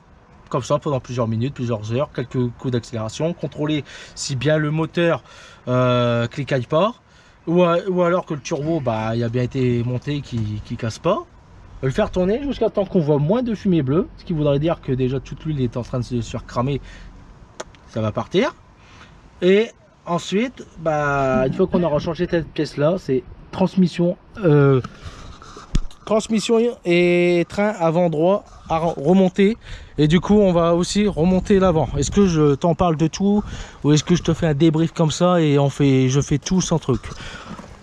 comme ça pendant plusieurs minutes, plusieurs heures, quelques coups d'accélération, contrôler si bien le moteur cliquaille pas, ou alors que le turbo bah, il a bien été monté, qui casse pas. Le faire tourner jusqu'à temps qu'on voit moins de fumée bleue, ce qui voudrait dire que déjà toute l'huile est en train de se faire cramer, ça va partir. Et ensuite bah, une fois qu'on aura changé cette pièce là, c'est transmission et train avant droit à remonter, et du coup on va aussi remonter l'avant. Est-ce que je t'en parle de tout ou est-ce que je te fais un débrief comme ça et je fais tout sans truc?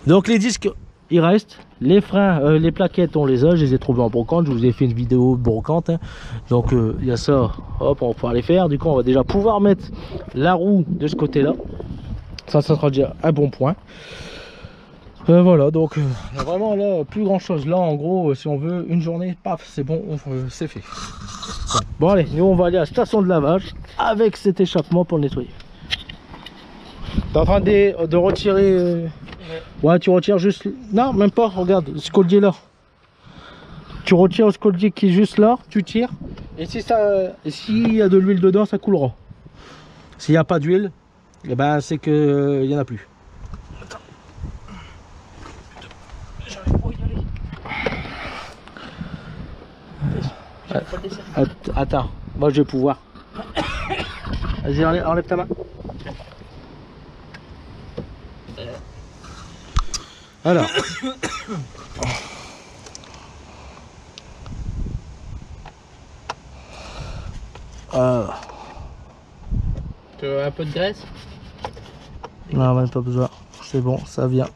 Donc les disques il reste, les freins, les plaquettes on les a, je les ai trouvés en brocante, je vous ai fait une vidéo de brocante hein. Donc il y a ça, hop on va pouvoir les faire. Du coup on va déjà pouvoir mettre la roue de ce côté là, ça sera déjà un bon point. Voilà, donc vraiment là, plus grand chose. Là, en gros, si on veut une journée, paf, c'est bon, c'est fait. Bon, allez, nous on va aller à la station de lavage avec cet échappement pour le nettoyer. T'es en train de retirer. Ouais, tu retires juste. Non, même pas, regarde, ce collier là. Tu retires ce collier qui est juste là, tu tires. Et si s'il y a de l'huile dedans, ça coulera. S'il n'y a pas d'huile, eh ben, c'est qu'il n'y en a plus. Attends, moi je vais pouvoir. Vas-y, enlève ta main. Alors. Tu veux un peu de graisse? Non, même pas besoin. C'est bon, ça vient.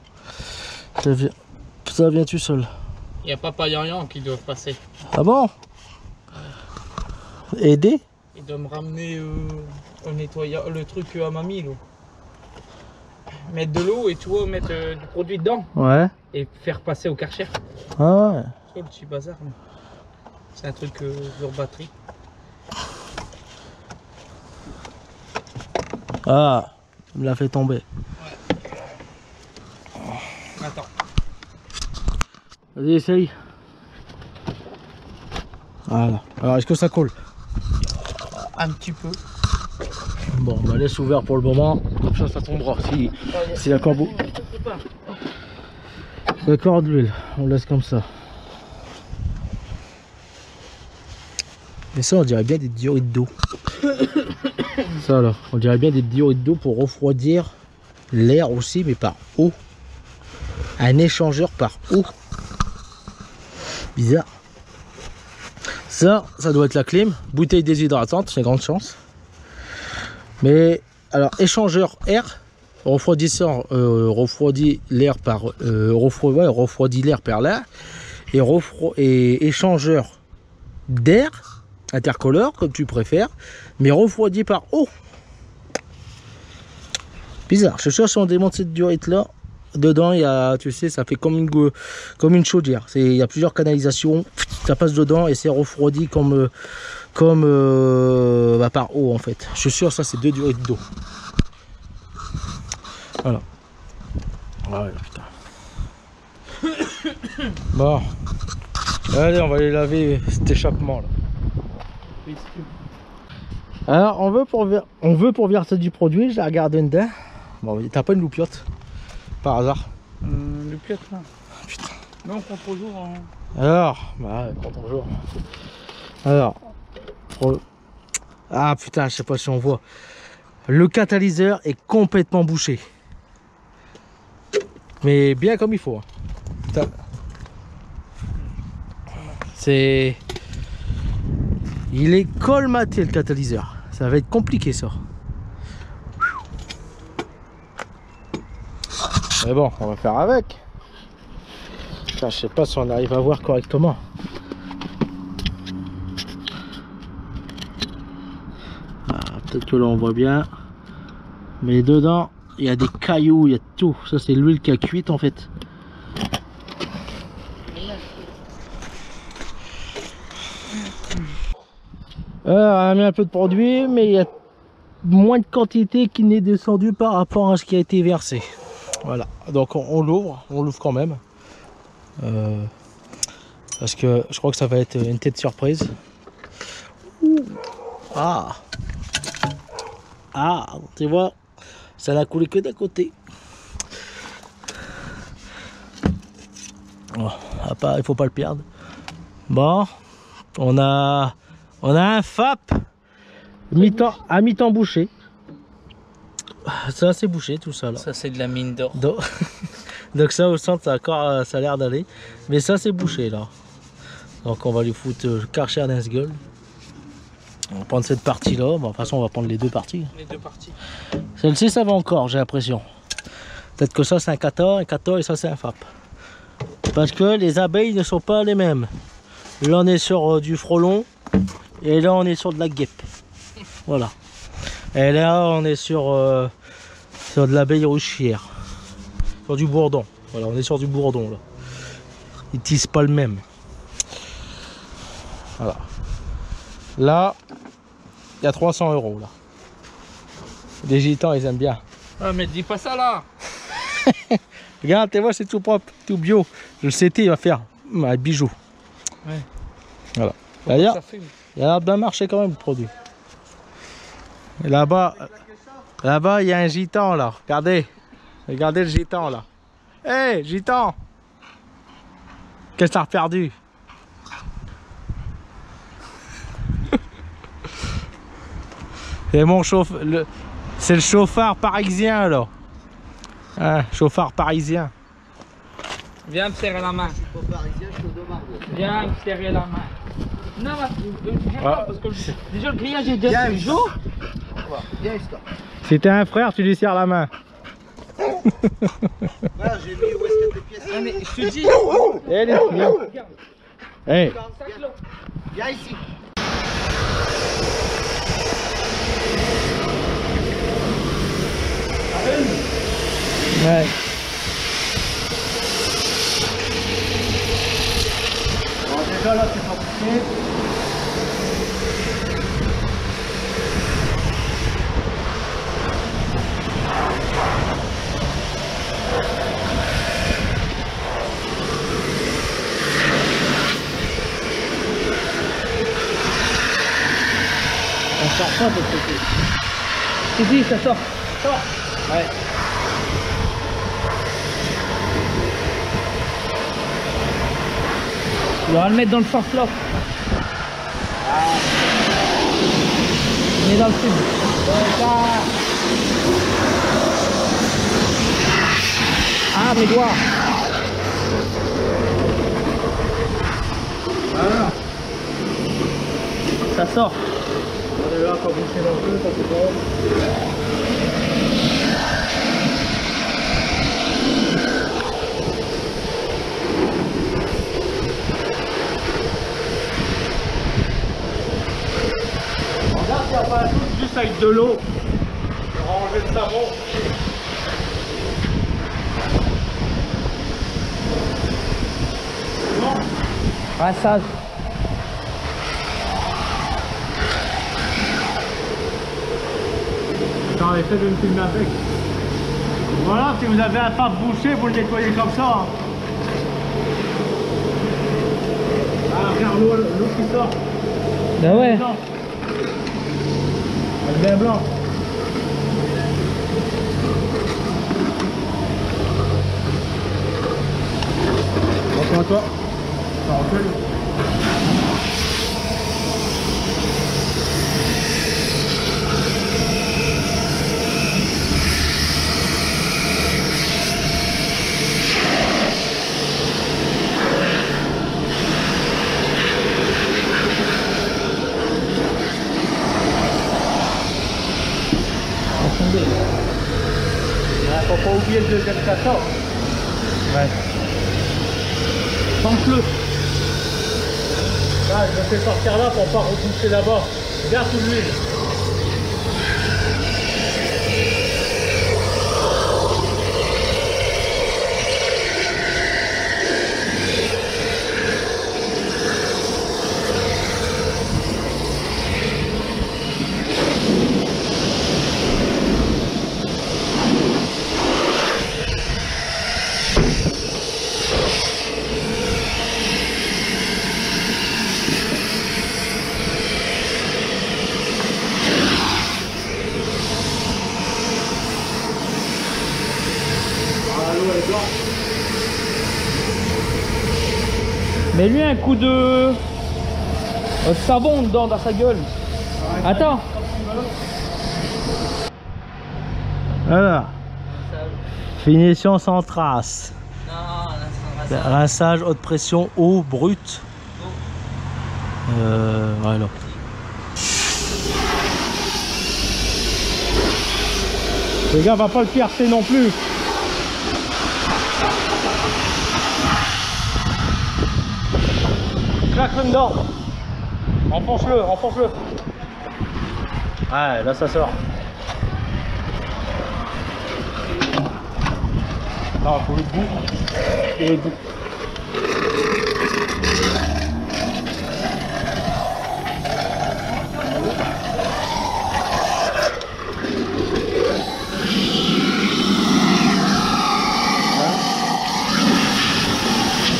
Ça vient tout seul. Il n'y a pas Payan qui doit passer. Ah bon? Aider? Il doit me ramener au nettoyage, le truc à mamie, là. Mettre de l'eau et tu vois, mettre du produit dedans. Ouais. Et faire passer au Karcher. Ah ouais. C'est le petit bazar. C'est un truc sur batterie. Ah, tu me l'as fait tomber. Attends. Vas-y, essaye. Voilà. Alors, est-ce que ça colle? Un petit peu. Bon, on laisse ouvert pour le moment. Comme ça tombera. Si la corbeau. D'accord, de l'huile. On laisse comme ça. Mais ça, on dirait bien des diorides d'eau. Ça là, on dirait bien des diorides d'eau pour refroidir l'air aussi, mais par eau. Un échangeur par eau. Bizarre. Ça doit être la clim. Bouteille déshydratante, c'est grande chance. Mais alors, échangeur air, refroidissant, refroidit l'air par refroidit l'air par là, et échangeur d'air, intercolore comme tu préfères, mais refroidi par eau. Bizarre. Je suis sûr si on démonte cette durite là, dedans il y a, tu sais, ça fait comme une chaudière. Il y a plusieurs canalisations, ça passe dedans et c'est refroidi comme par eau en fait. Je suis sûr ça c'est 2 durites d'eau. Voilà. Ouais, putain. Bon. Allez, on va aller laver cet échappement là. Alors on veut pour verser du produit, je la regarde dedans. Bon, t'as pas une loupiote par hasard? Loupiote là. Putain. Non, contre-jour. Hein. Alors, bah contre-jour. Alors, ah putain, je sais pas si on voit. Le catalyseur est complètement bouché. Mais bien comme il faut. Hein. C'est... Il est colmaté le catalyseur. Ça va être compliqué ça. Mais bon, on va faire avec. Putain, je sais pas si on arrive à voir correctement. Ah, peut-être que là on voit bien. Mais dedans, il y a des cailloux, il y a tout. Ça c'est l'huile qui a cuite en fait. On a mis un peu de produit, mais il y a moins de quantité qui n'est descendu par rapport à ce qui a été versé. Voilà, donc on l'ouvre quand même. Parce que je crois que ça va être une tête surprise. Ouh. Ah, tu vois, ça n'a coulé que d'un côté. Oh, il faut pas le perdre. Bon, on a un FAP à mi-temps bouché. Ça c'est bouché tout ça là. Ça c'est de la mine d'or. Donc ça au centre ça a l'air d'aller. Mais ça c'est bouché là. Donc on va lui foutre le Karcher dans ce gueule. On va prendre cette partie là. Bon, de toute façon on va prendre les deux parties. Les deux parties. Celle-ci ça va encore, j'ai l'impression. Peut-être que ça c'est un 14 et ça c'est un FAP. Parce que les abeilles ne sont pas les mêmes. Là on est sur du frelon. Et là on est sur de la guêpe. Voilà. Et là on est sur de l'abeille ruchière. Sur du bourdon. Voilà, on est sur du bourdon là. Ils tissent pas le même. Voilà. Là, il y a 300 € là. Les gitans, ils aiment bien. Ah, mais dis pas ça là. Regarde, tu vois, c'est tout propre, tout bio. Je le sais, il va faire un bijou. Ouais. Voilà. D'ailleurs, Ça fume. il a bien marché quand même le produit. Et là-bas, il y a un gitan là. Regardez. Regardez le gitan là. Hé, hey, gitan! Qu'est-ce que t'as perdu? C'est mon chauffeur. C'est le chauffard parisien là. Hein, chauffard parisien. Viens me serrer la main. Viens me serrer la main. Non, parce que déjà le grillage est déjà chaud. Si t'es un frère, tu lui serres la main. Voilà, j'ai mis où est-ce qu'il y a tes pièces. Ah, mais je te dis. Allez, viens. Hey. Viens ici. Ouais. Bon, déjà là, c'est pas poussé. On sort pas de ce côté. Si, ça sort. Sort. Ouais. Il va le mettre dans le surflock. On est dans le sud. Ah, mes doigts. Voilà. Ça sort. On est là, pas boucher dans le feu, ça c'est bon. Regarde s'il n'y a pas un truc juste avec de l'eau pour enlever le savon. Rinçage. Attends, essaie de me filmer avec. Voilà, si vous avez un pape bouché, vous le nettoyez comme ça. Hein. Ah, regarde l'eau qui sort. Ben ouais. Elle est bien blanche. Attends, toi. Attends, recule. Faut pas oublier le deuxième castor. Ouais. Penche-le. Là, je me fais sortir là pour pas repousser là-bas. Regarde toute l'huile. Mets-lui un coup de savon dedans dans sa gueule. Attends. Voilà. Finition sans trace. Non, Rinçage, haute pression, eau brute. Voilà. Le gars va pas le piercer non plus. Claque-le dedans. Enfonce-le, enfonce-le. Ouais, là ça sort. Non, pour le bout. Et le bout.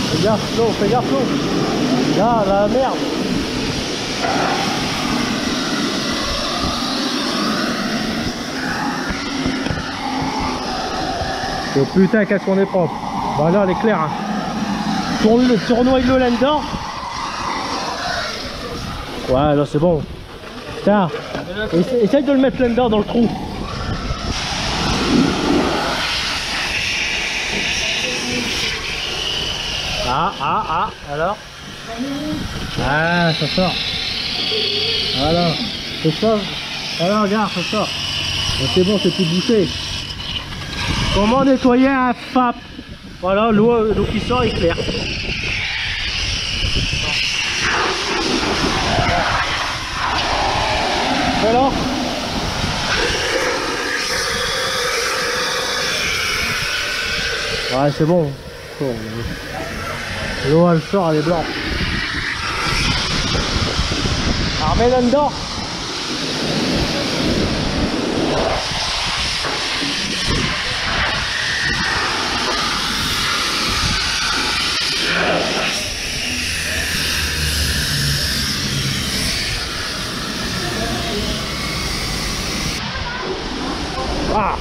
Fais gaffe, Flo, fais gaffe, Flo. Là, la merde. Oh putain, qu'est-ce qu'on est propre. Bah là, elle est claire. Hein. Tournoie le Lender. Ouais, là c'est bon. Tiens, essaye de le mettre Lender dans le trou. Alors. Ah, ça sort. Voilà. Ça sort. Alors, regarde, ça sort. C'est bon, c'est tout bouché. Comment nettoyer un FAP? Voilà, l'eau qui sort est claire. Alors ouais, c'est bon. L'eau elle sort, elle est blanche. Alors mets là-dedans. Ah.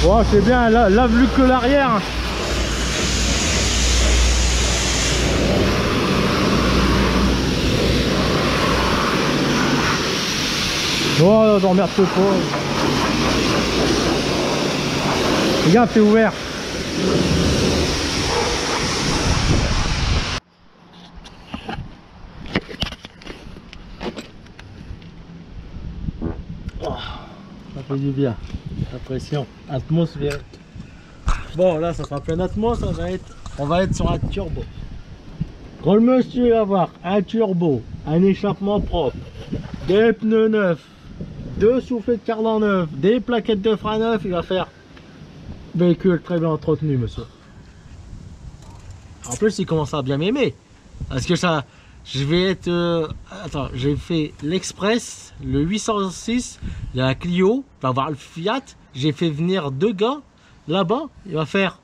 Oh, c'est bien, lave plus que l'arrière. Oh, non, merde, pas. Regarde, c'est ouvert. Ça fait du bien, la pression atmosphérique. Bon là ça sera plein d'atmos, on va être sur un turbo. Quand le monsieur va avoir un turbo, un échappement propre, des pneus neufs, 2 soufflets de cardan neufs, des plaquettes de frein neufs, il va faire véhicule très bien entretenu monsieur. En plus il commence à bien m'aimer, parce que ça, je vais être... attends, j'ai fait l'Express, le 806, il y a la Clio, il va voir le Fiat, j'ai fait venir 2 gars là-bas, il va faire...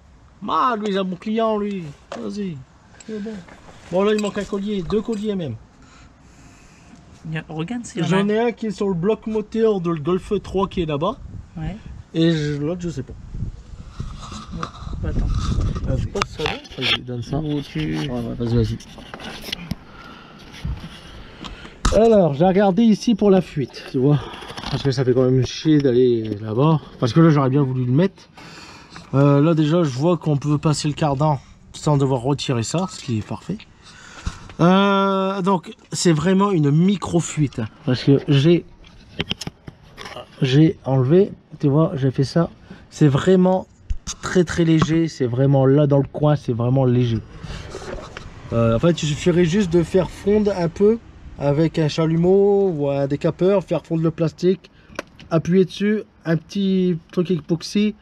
Ah, lui, il a mon client, lui, vas-y, c'est bon. Bon, là, il manque un collier, 2 colliers même. Regarde si j'en ai un qui est sur le bloc moteur de le Golf 3 qui est là-bas. Ouais. Et l'autre, je sais pas. Ouais, attends. Vas-y, passe ça là, vas-y, donne ça. Vas-y. Alors, j'ai regardé ici pour la fuite, tu vois. Parce que ça fait quand même chier d'aller là-bas. Parce que là, j'aurais bien voulu le mettre. Là, déjà, je vois qu'on peut passer le cardan sans devoir retirer ça, ce qui est parfait. Donc, c'est vraiment une micro-fuite. Hein, parce que j'ai enlevé, tu vois, j'ai fait ça. C'est vraiment très léger. C'est vraiment là dans le coin, c'est vraiment léger. En fait, il suffirait juste de faire fondre un peu avec un chalumeau ou un décapeur, faire fondre le plastique, appuyer dessus, un petit truc époxy,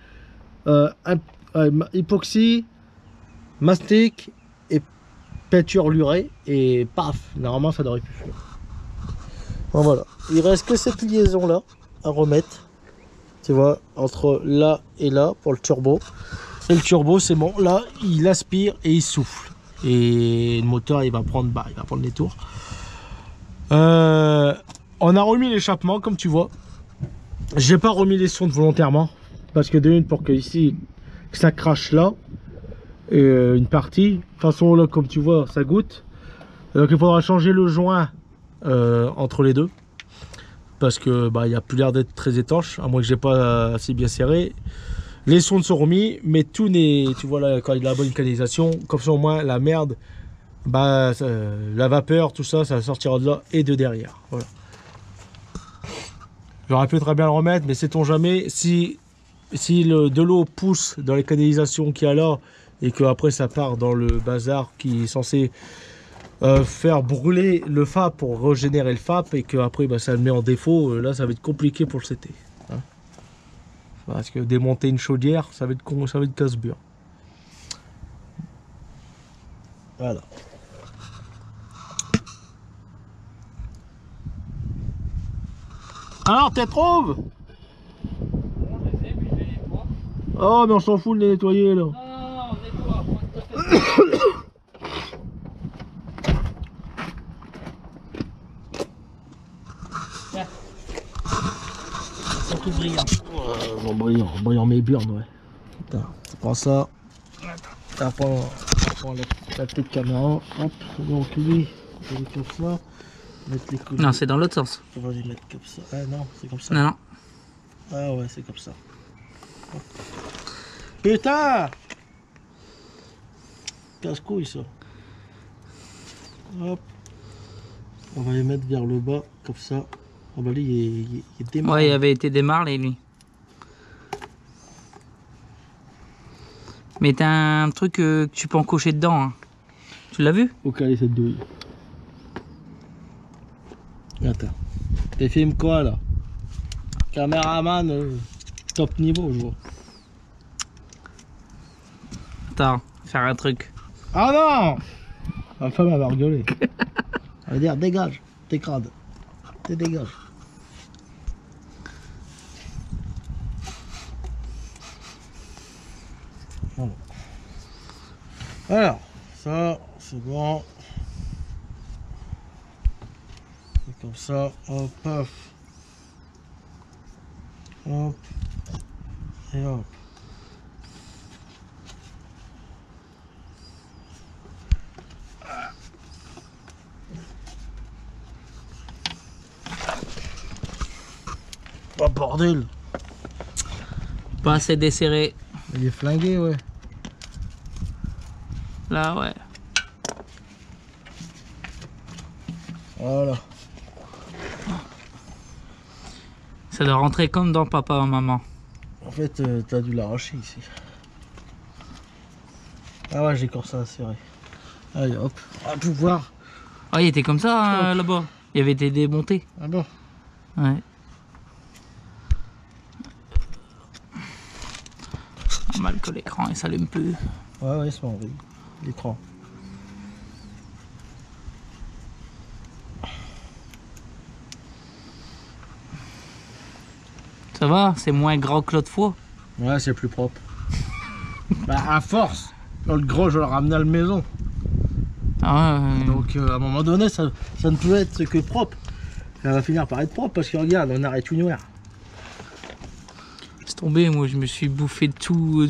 époxy, mastic et peinture lurée et paf, normalement ça devrait plus fuir. Bon, voilà, il reste que cette liaison là à remettre, tu vois, entre là et là pour le turbo. Et le turbo c'est bon, là il aspire et il souffle et le moteur il va prendre les tours. On a remis l'échappement comme tu vois. J'ai pas remis les sondes volontairement parce que pour que ici ça crache là et une partie de toute façon là comme tu vois ça goûte, donc il faudra changer le joint entre les deux parce que il n'y a plus l'air d'être très étanche à moins que j'ai pas assez bien serré. Les sondes sont remis mais tout n'est, tu vois là quand il y a la bonne canalisation comme ça au moins la merde, la vapeur, tout ça, ça sortira de là et de derrière. Voilà. J'aurais pu très bien le remettre, mais sait-on jamais si de l'eau pousse dans les canalisations qu'il y a là et que après ça part dans le bazar qui est censé faire brûler le FAP pour régénérer le FAP et que après bah, ça le met en défaut, là ça va être compliqué pour le CT. Hein. Parce que démonter une chaudière, ça va être casse-bure. Voilà. Alors, t'es trouves? Oh, mais on s'en fout de les nettoyer là. Non, on nettoie. Tiens. C'est tout brillant. Brillant mes burnes, ouais. Putain, tu prends ça. Tu prends la petite caméra. Hop, donc lui, on va le comme ça. Mettre les coups. Non, c'est dans l'autre sens. On va les mettre comme ça. Ah non, c'est comme ça. Non, non. Ah ouais, c'est comme ça. Hop. Putain! Casse-couille ça. Hop. On va les mettre vers le bas, comme ça. Ah bah lui, il est démarré. Ouais, il avait été démarré lui. Mais t'as un truc que tu peux encocher dedans. Hein. Tu l'as vu? Faut caler cette douille. Attends. T'es filmes quoi là? Caméraman top niveau, je vois. Attends, faire un truc. Ah non! Ma femme elle va rigoler. Elle va dire dégage, t'es crade. T'es dégage. Voilà. Alors, ça, c'est bon. C'est comme ça, hop, paf. Hop. Et hop. Oh bordel! Pas assez desserré. Il est flingué, ouais. Là, ouais. Voilà. Ça doit rentrer comme dans papa ou maman. En fait, t'as dû l'arracher ici. Ah ouais, j'ai encore ça à serrer. Allez, hop. On va pouvoir. Ah, il était comme ça là-bas. Il avait été démonté. Ah bon? Ouais. Ah, mal que l'écran, il s'allume plus. Ouais, ouais, c'est bon, l'écran. Ça va, c'est moins grand que l'autre fois. Ouais, c'est plus propre. Bah, à force, le gros, je le ramenais à la maison. Ah ouais, Donc, à un moment donné, ça ne peut être que propre. Ça va finir par être propre parce que regarde, on arrête tout noir. c'est tombé, moi je me suis bouffé de tout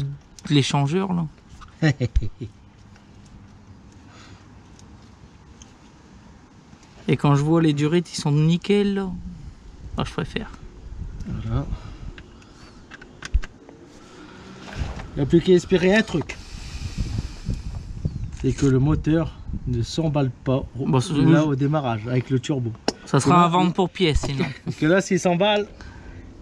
l'échangeur là. Et quand je vois les durites, ils sont nickel là. Moi je préfère. Voilà. Il n'y a plus qu'à espérer un truc. C'est que le moteur ne s'emballe pas Bon, là au démarrage avec le turbo. Ça sera à vendre pour pièce sinon. Parce que là, s'il s'emballe,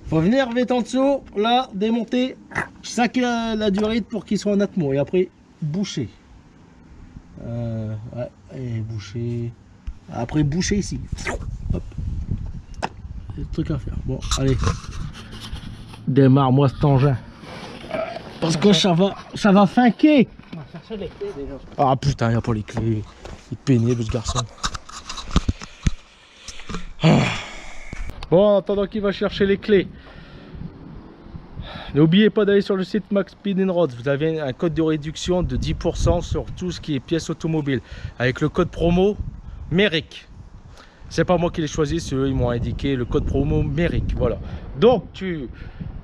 faut venir mettre en dessous, là, démonter, saquer la durite pour qu'il soit en atmo et après boucher. Ouais, et boucher. Après boucher ici. Hop. C'est le truc à faire. Bon, allez. Démarre-moi cet engin. Parce que ça va finquer. Ah putain, il n'y a pas les clés. Il est pénible ce garçon. Bon, en attendant qu'il va chercher les clés, n'oubliez pas d'aller sur le site Max Speed & Rods. Vous avez un code de réduction de 10% sur tout ce qui est pièces automobiles. Avec le code promo MERIC. C'est pas moi qui l'ai choisi, c'est eux, ils m'ont indiqué le code promo MERIC. Voilà. Donc,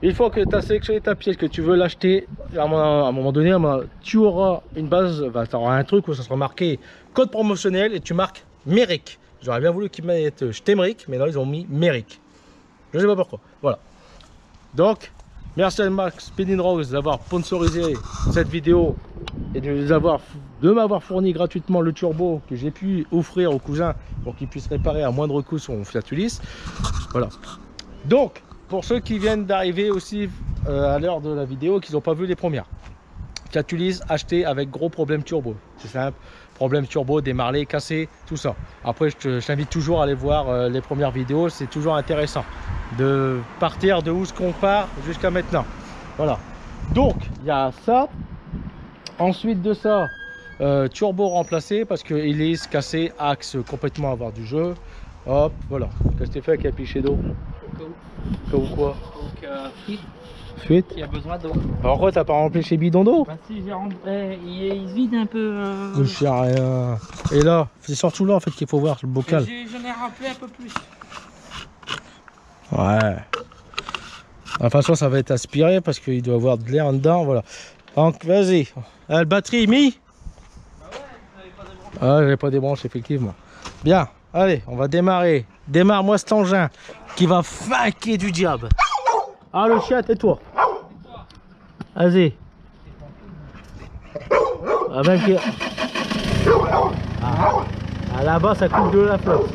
une fois que tu as sélectionné ta pièce, que tu veux l'acheter, à un moment donné, tu auras une base, tu auras un truc où ça sera marqué code promotionnel et tu marques MERIC. J'aurais bien voulu qu'ils mettent je t'aimeric, mais non, ils ont mis MERIC. Je sais pas pourquoi. Voilà. Donc, merci à Max Speed & Rods d'avoir sponsorisé cette vidéo et de m'avoir fourni gratuitement le turbo que j'ai pu offrir au cousin pour qu'il puisse réparer à moindre coût son Fiat Ulysse. Voilà. Donc, pour ceux qui viennent d'arriver aussi à l'heure de la vidéo, qui n'ont pas vu les premières, Fiat Ulysse acheté avec gros problème turbo. C'est simple. problème turbo, démarré, cassé, tout ça. Après, je t'invite toujours à aller voir les premières vidéos, c'est toujours intéressant de partir de où ce qu'on part jusqu'à maintenant. Voilà. Donc, il y a ça. Ensuite de ça, turbo remplacé parce que hélice cassé, axe complètement à avoir du jeu. Hop, voilà. Qu'est-ce que tu fais avec la pichée d'eau? Au cas où quoi? Fuite. Fuite? Il y a besoin d'eau. Alors quoi, t'as pas rempli chez bidon d'eau? Bah si, il se vide un peu. Je sais rien. Et là, c'est surtout là en fait qu'il faut voir le bocal. J'en ai rempli un peu plus. Ouais. De toute façon, ça va être aspiré parce qu'il doit y avoir de l'air dedans. Voilà. Donc, vas-y. La batterie mis? Ah, j'avais pas des branches, effectivement. Bien. Allez, on va démarrer. Démarre-moi cet engin qui va faquer du diable. Ah, le chien, tais-toi. Vas-y. Ah, même que... Ah, là-bas, ça coupe de la flotte.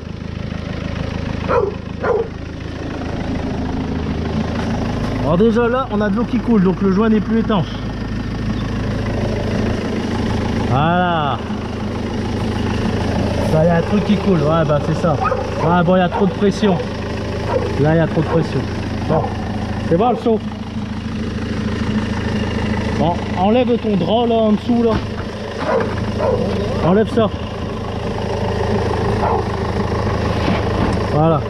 Alors déjà là, on a de l'eau qui coule, donc le joint n'est plus étanche. Voilà. Là, il y a un truc qui coule. Ouais, bah c'est ça. Ah bon, il y a trop de pression. Là, il y a trop de pression. Bon, c'est bon le saut. Bon, enlève ton drap là en dessous là. Enlève ça. Voilà.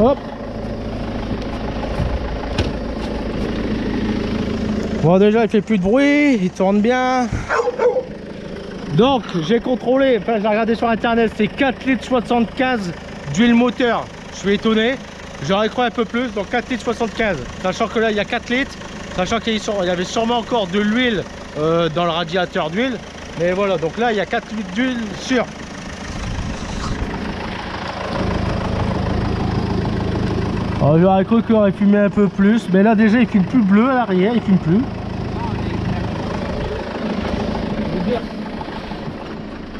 Hop. Bon, déjà il fait plus de bruit, il tourne bien. Donc j'ai contrôlé, enfin j'ai regardé sur internet, c'est 4 litres 75 d'huile moteur. Je suis étonné, j'aurais cru un peu plus, donc 4 litres 75. Sachant que là il y a 4 litres, sachant qu'il y avait sûrement encore de l'huile dans le radiateur d'huile. Mais voilà, donc là il y a 4 litres d'huile sûre. Alors j'aurais cru qu'il aurait fumé un peu plus, mais là déjà il fume plus bleu à l'arrière, il fume plus.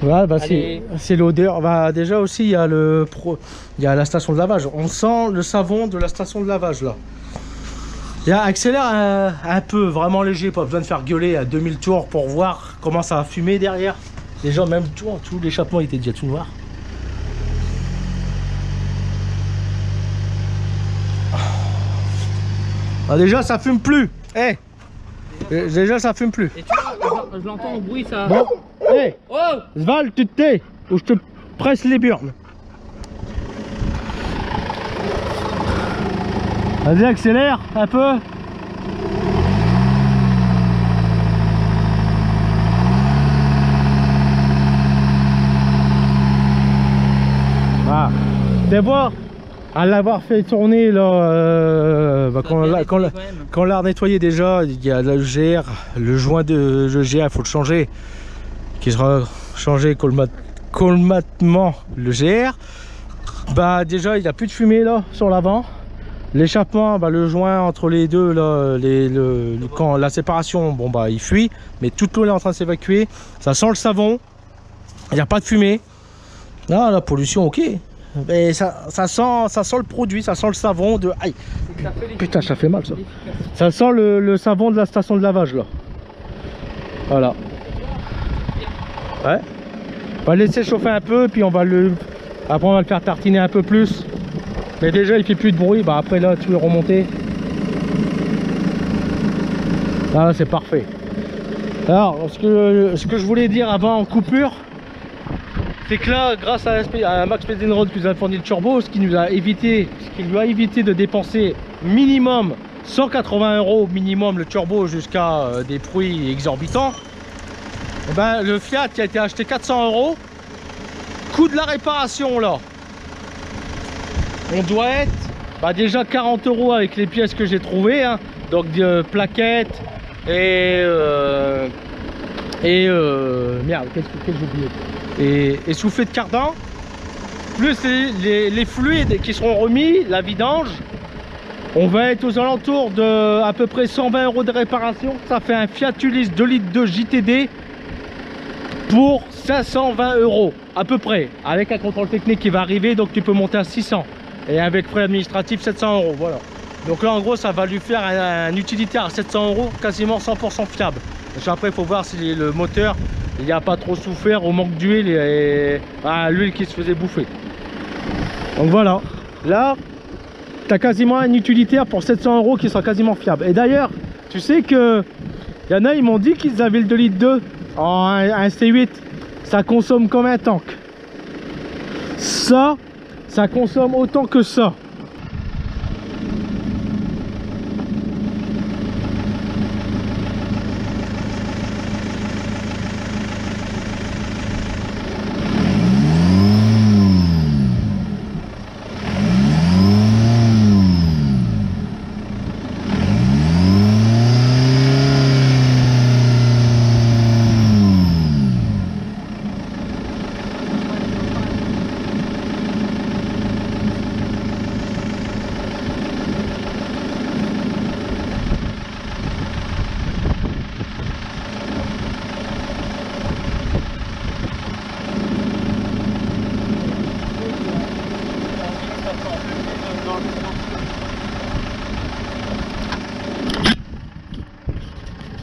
Voilà, bah c'est l'odeur. Bah, déjà aussi il y a il y a la station de lavage. On sent le savon de la station de lavage là. Il y a accélère un peu, vraiment léger, pas besoin de faire gueuler à 2000 tours pour voir comment ça va fumer derrière. Déjà même tout l'échappement était déjà tout noir. Ah, déjà ça fume plus. Eh hey. Déjà ça fume plus. Et tu vois, je l'entends au bruit ça. Bon, hé hey. Oh Sval, tu te tais ou je te presse les burnes. Vas-y, accélère un peu. Voilà. Tu vois, à l'avoir fait tourner là, bah, quand on l'a nettoyé déjà, il y a le GR, le joint de GR, il faut le changer, qui sera changé colmatement le GR. Bah déjà il n'y a plus de fumée là sur l'avant. L'échappement, bah, le joint entre les deux là, quand la séparation, bon bah il fuit, mais toute l'eau est en train de s'évacuer. Ça sent le savon, il n'y a pas de fumée. Là la pollution ok. Mais ça sent le produit, ça sent le savon de... Aïe. Putain, ça fait mal ça. Ça sent le savon de la station de lavage là. Voilà. Ouais. On va le laisser chauffer un peu, puis on va après on va le faire tartiner un peu plus. Mais déjà il fait plus de bruit, bah après là tout est remonté. Là c'est parfait. Alors ce que je voulais dire avant en coupure, c'est que là, grâce à Max Pedenrod qui nous a fourni le turbo, ce qui lui a évité de dépenser minimum 180 € minimum le turbo jusqu'à des prix exorbitants. Et ben, le Fiat qui a été acheté 400 €, coût de la réparation là, on doit être déjà 40 € avec les pièces que j'ai trouvées, hein, donc plaquettes et merde, qu'est-ce que j'ai oublié? Et soufflé de cardan, plus les fluides qui seront remis, la vidange, on va être aux alentours de à peu près 120 € de réparation. Ça fait un Fiat Ulysse 2 litres de JTD pour 520 € à peu près, avec un contrôle technique qui va arriver, donc tu peux monter à 600, et avec frais administratifs 700 €. Voilà. Donc là en gros ça va lui faire un utilitaire à 700 €, quasiment 100% fiable. Parce qu'après il faut voir si le moteur il n'y a pas trop souffert au manque d'huile et à l'huile qui se faisait bouffer. Donc voilà, là tu as quasiment un utilitaire pour 700 € qui sera quasiment fiable. Et d'ailleurs tu sais que il y en a, ils m'ont dit qu'ils avaient le 2 litres 2 en un C8. Ça consomme comme un tank. Ça consomme autant que ça.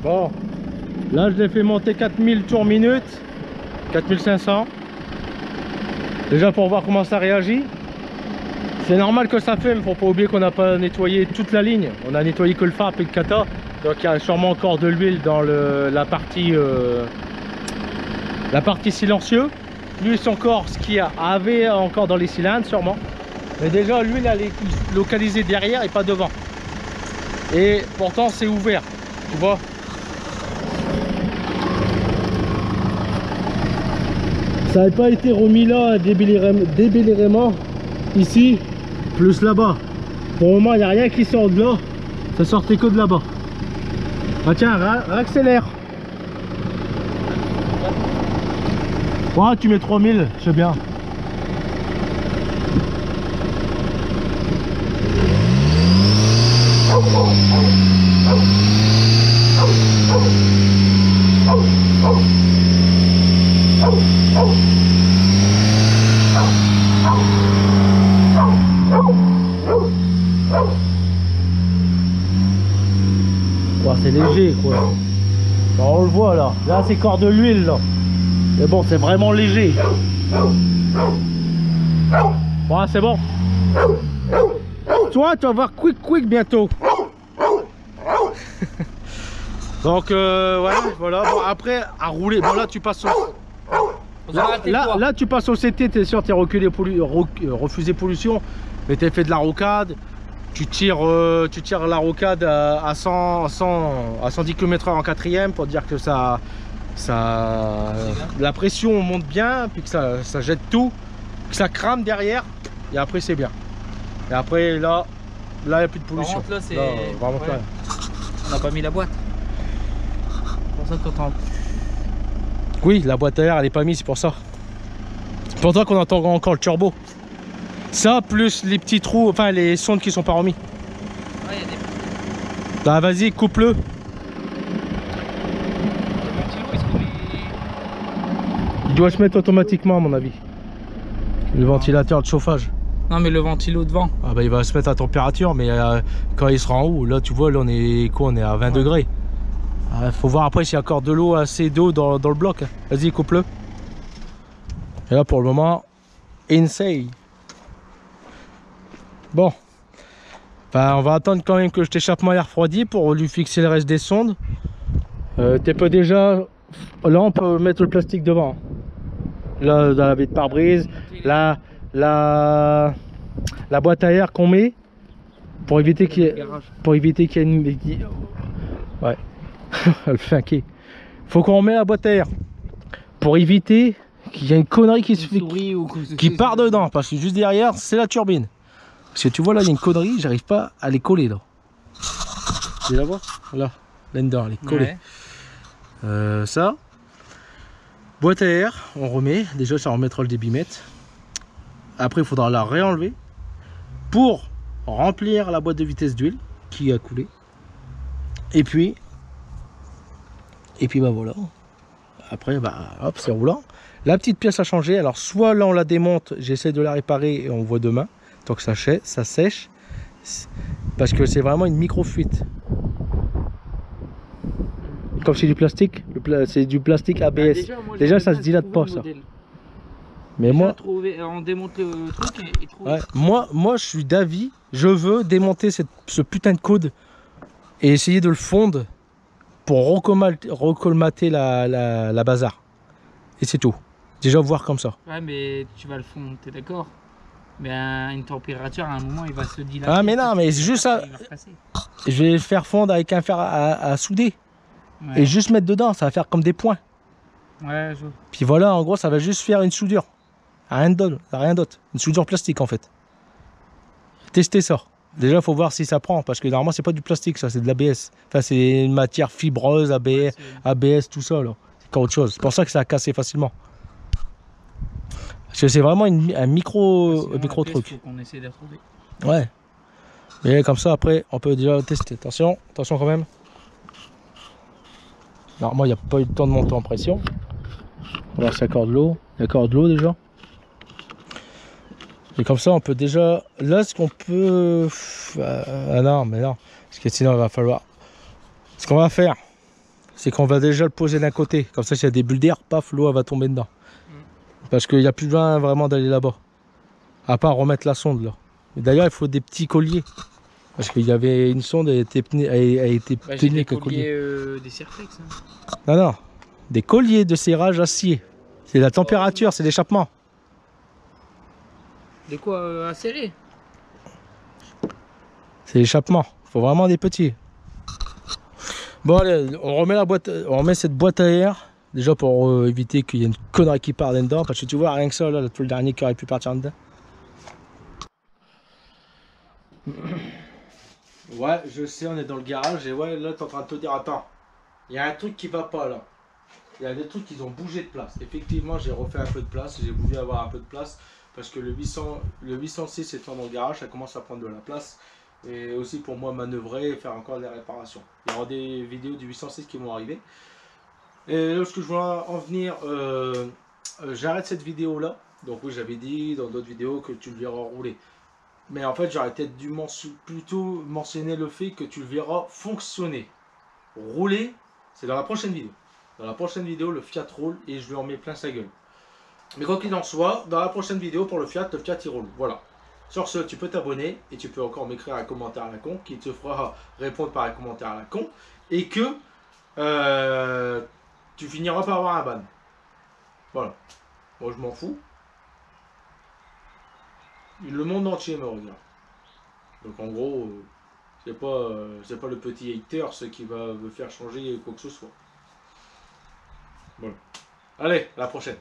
Bon, là je l'ai fait monter 4000 tours minute, 4500. Déjà pour voir comment ça réagit. C'est normal que ça fait, mais faut pas oublier qu'on n'a pas nettoyé toute la ligne. On a nettoyé que le phare et le kata. Donc il y a sûrement encore de l'huile dans la partie silencieux. Plus encore ce qu'il y avait encore dans les cylindres sûrement. Mais déjà l'huile elle est localisée derrière et pas devant. Et pourtant c'est ouvert, tu vois. Ça n'a pas été remis là délibérément ici, plus là-bas. Pour le moment, il n'y a rien qui sort de là. Ça sortait que de là-bas. Ah tiens, accélère. Ouais, tu mets 3000, c'est bien. C'est léger quoi. Bon, on le voit là. Là c'est corps de l'huile là. Mais bon, c'est vraiment léger. Bon, c'est bon. Toi, tu vas voir quick bientôt. Donc ouais, voilà. Bon, après à rouler. Bon là tu passes au... Là tu passes au CT, t'es sûr, t'es refusé pollution, mais t'as fait de la rocade. Tu tires la rocade à 110 km/h en quatrième pour dire que la pression monte bien, puis que ça jette tout, que ça crame derrière, et après c'est bien. Et après là il n'y a plus de pollution. Là, ouais. On n'a pas mis la boîte. C'est pour ça que t'entends. Oui, la boîte à air elle n'est pas mise, c'est pour ça. C'est pour ça qu'on entend encore le turbo. Ça plus les petits trous, enfin les sondes qui sont pas remis. Ouais, y a des... Bah vas-y, coupe-le. Il doit se mettre automatiquement à mon avis. Le ventilateur de chauffage. Non mais le ventilo devant. Ah bah il va se mettre à température, mais quand il sera en haut, là tu vois, là on est quoi, on est à 20 degrés. Faut voir après s'il y a encore de l'eau, assez d'eau dans le bloc. Vas-y, coupe-le. Et là pour le moment, insane. Bon, bah, on va attendre quand même que cet échappement ait refroidi pour lui fixer le reste des sondes. T'es pas déjà... Là on peut mettre le plastique devant. Là dans la baie de pare-brise. Là la boîte à air qu'on met pour éviter qu'il y ait une... Ouais. Le finqué. Faut qu'on met la boîte à air pour éviter qu'il y ait une connerie qui part dedans, parce que juste derrière c'est la turbine. Parce que tu vois là il y a une connerie, j'arrive pas à les coller là. Tu la vois là, l'ender, elle est collée. Ouais. Ça, boîte à air, on remet, déjà ça remettra le débitmètre. Après il faudra la réenlever pour remplir la boîte de vitesse d'huile qui a coulé. Et puis bah voilà. Après bah hop, c'est roulant. La petite pièce a changé, alors soit là on la démonte, j'essaie de la réparer et on voit demain, tant que ça sèche. Parce que c'est vraiment une micro-fuite. Comme c'est du plastique, c'est du plastique ABS. Déjà, ça se dilate pas, ça. Mais déjà, moi, on démonte le truc et trouver. ouais, moi, je suis d'avis, je veux démonter ce putain de code et essayer de le fondre pour recolmater la bazar. Et c'est tout. Déjà, voir comme ça. Ouais, mais tu vas le fondre, t'es d'accord? Mais à une température, à un moment, il va se dilater. Ah, mais non, mais c'est juste ça. Je vais le faire fondre avec un fer à souder. Ouais. Et juste mettre dedans, ça va faire comme des points. Ouais, je vois. Puis voilà, en gros, ça va juste faire une soudure. Rien d'autre. Une soudure plastique, en fait. Tester ça. Déjà, il faut voir si ça prend, parce que normalement, c'est pas du plastique, ça, c'est de l'ABS. Enfin, c'est une matière fibreuse, ABS, tout ça, là. C'est qu'autre chose. C'est pour ça que ça a cassé facilement. Parce que c'est vraiment un micro truc. Faut qu'on essaie de retrouver. Ouais. Et comme ça, après, on peut déjà tester. Attention quand même. Normalement, il n'y a pas eu le temps de monter en pression. On va voir si ça accorde de l'eau. Il accorde de l'eau déjà. Et comme ça, on peut déjà... Là, ce qu'on peut... Ah non, mais non. Parce que sinon, il va falloir... Ce qu'on va faire, c'est qu'on va déjà le poser d'un côté. Comme ça, s'il y a des bulles d'air, paf, l'eau va tomber dedans. Parce qu'il n'y a plus besoin vraiment d'aller là-bas. À part remettre la sonde, là. D'ailleurs, il faut des petits colliers. Parce qu'il y avait une sonde, elle a été tenue avec un collier. Des Serflex. Hein. Non. Des colliers de serrage acier. C'est la température, c'est l'échappement. De quoi à serrer? C'est l'échappement. Il faut vraiment des petits. Bon, allez, on remet cette boîte à air. Déjà pour éviter qu'il y ait une connerie qui part dedans. Parce que tu vois, rien que ça, là, tout le dernier qui aurait pu partir dedans. Ouais, je sais, on est dans le garage et ouais, là, t'es en train de te dire, attends, il y a un truc qui va pas là. Il y a des trucs qui ont bougé de place. Effectivement, j'ai refait un peu de place, j'ai voulu avoir un peu de place parce que le 806 étant dans le garage, ça commence à prendre de la place. Et aussi pour moi manœuvrer et faire encore des réparations. Il y aura des vidéos du 806 qui vont arriver. Et là, ce que je voulais en venir, j'arrête cette vidéo là. Donc oui, j'avais dit dans d'autres vidéos que tu le verras rouler. Mais en fait, j'aurais peut-être dû plutôt mentionner le fait que tu le verras fonctionner. Rouler, c'est dans la prochaine vidéo. Dans la prochaine vidéo, le Fiat roule et je lui en mets plein sa gueule. Mais quoi qu'il en soit, dans la prochaine vidéo pour le Fiat il roule. Voilà. Sur ce, tu peux t'abonner et tu peux encore m'écrire un commentaire à la con qui te fera répondre par un commentaire à la con. Et que tu finiras par avoir un ban. Voilà. Moi, je m'en fous. Le monde entier me regarde. Donc en gros, c'est pas le petit hater ce qui va me faire changer quoi que ce soit. Voilà. Allez, à la prochaine.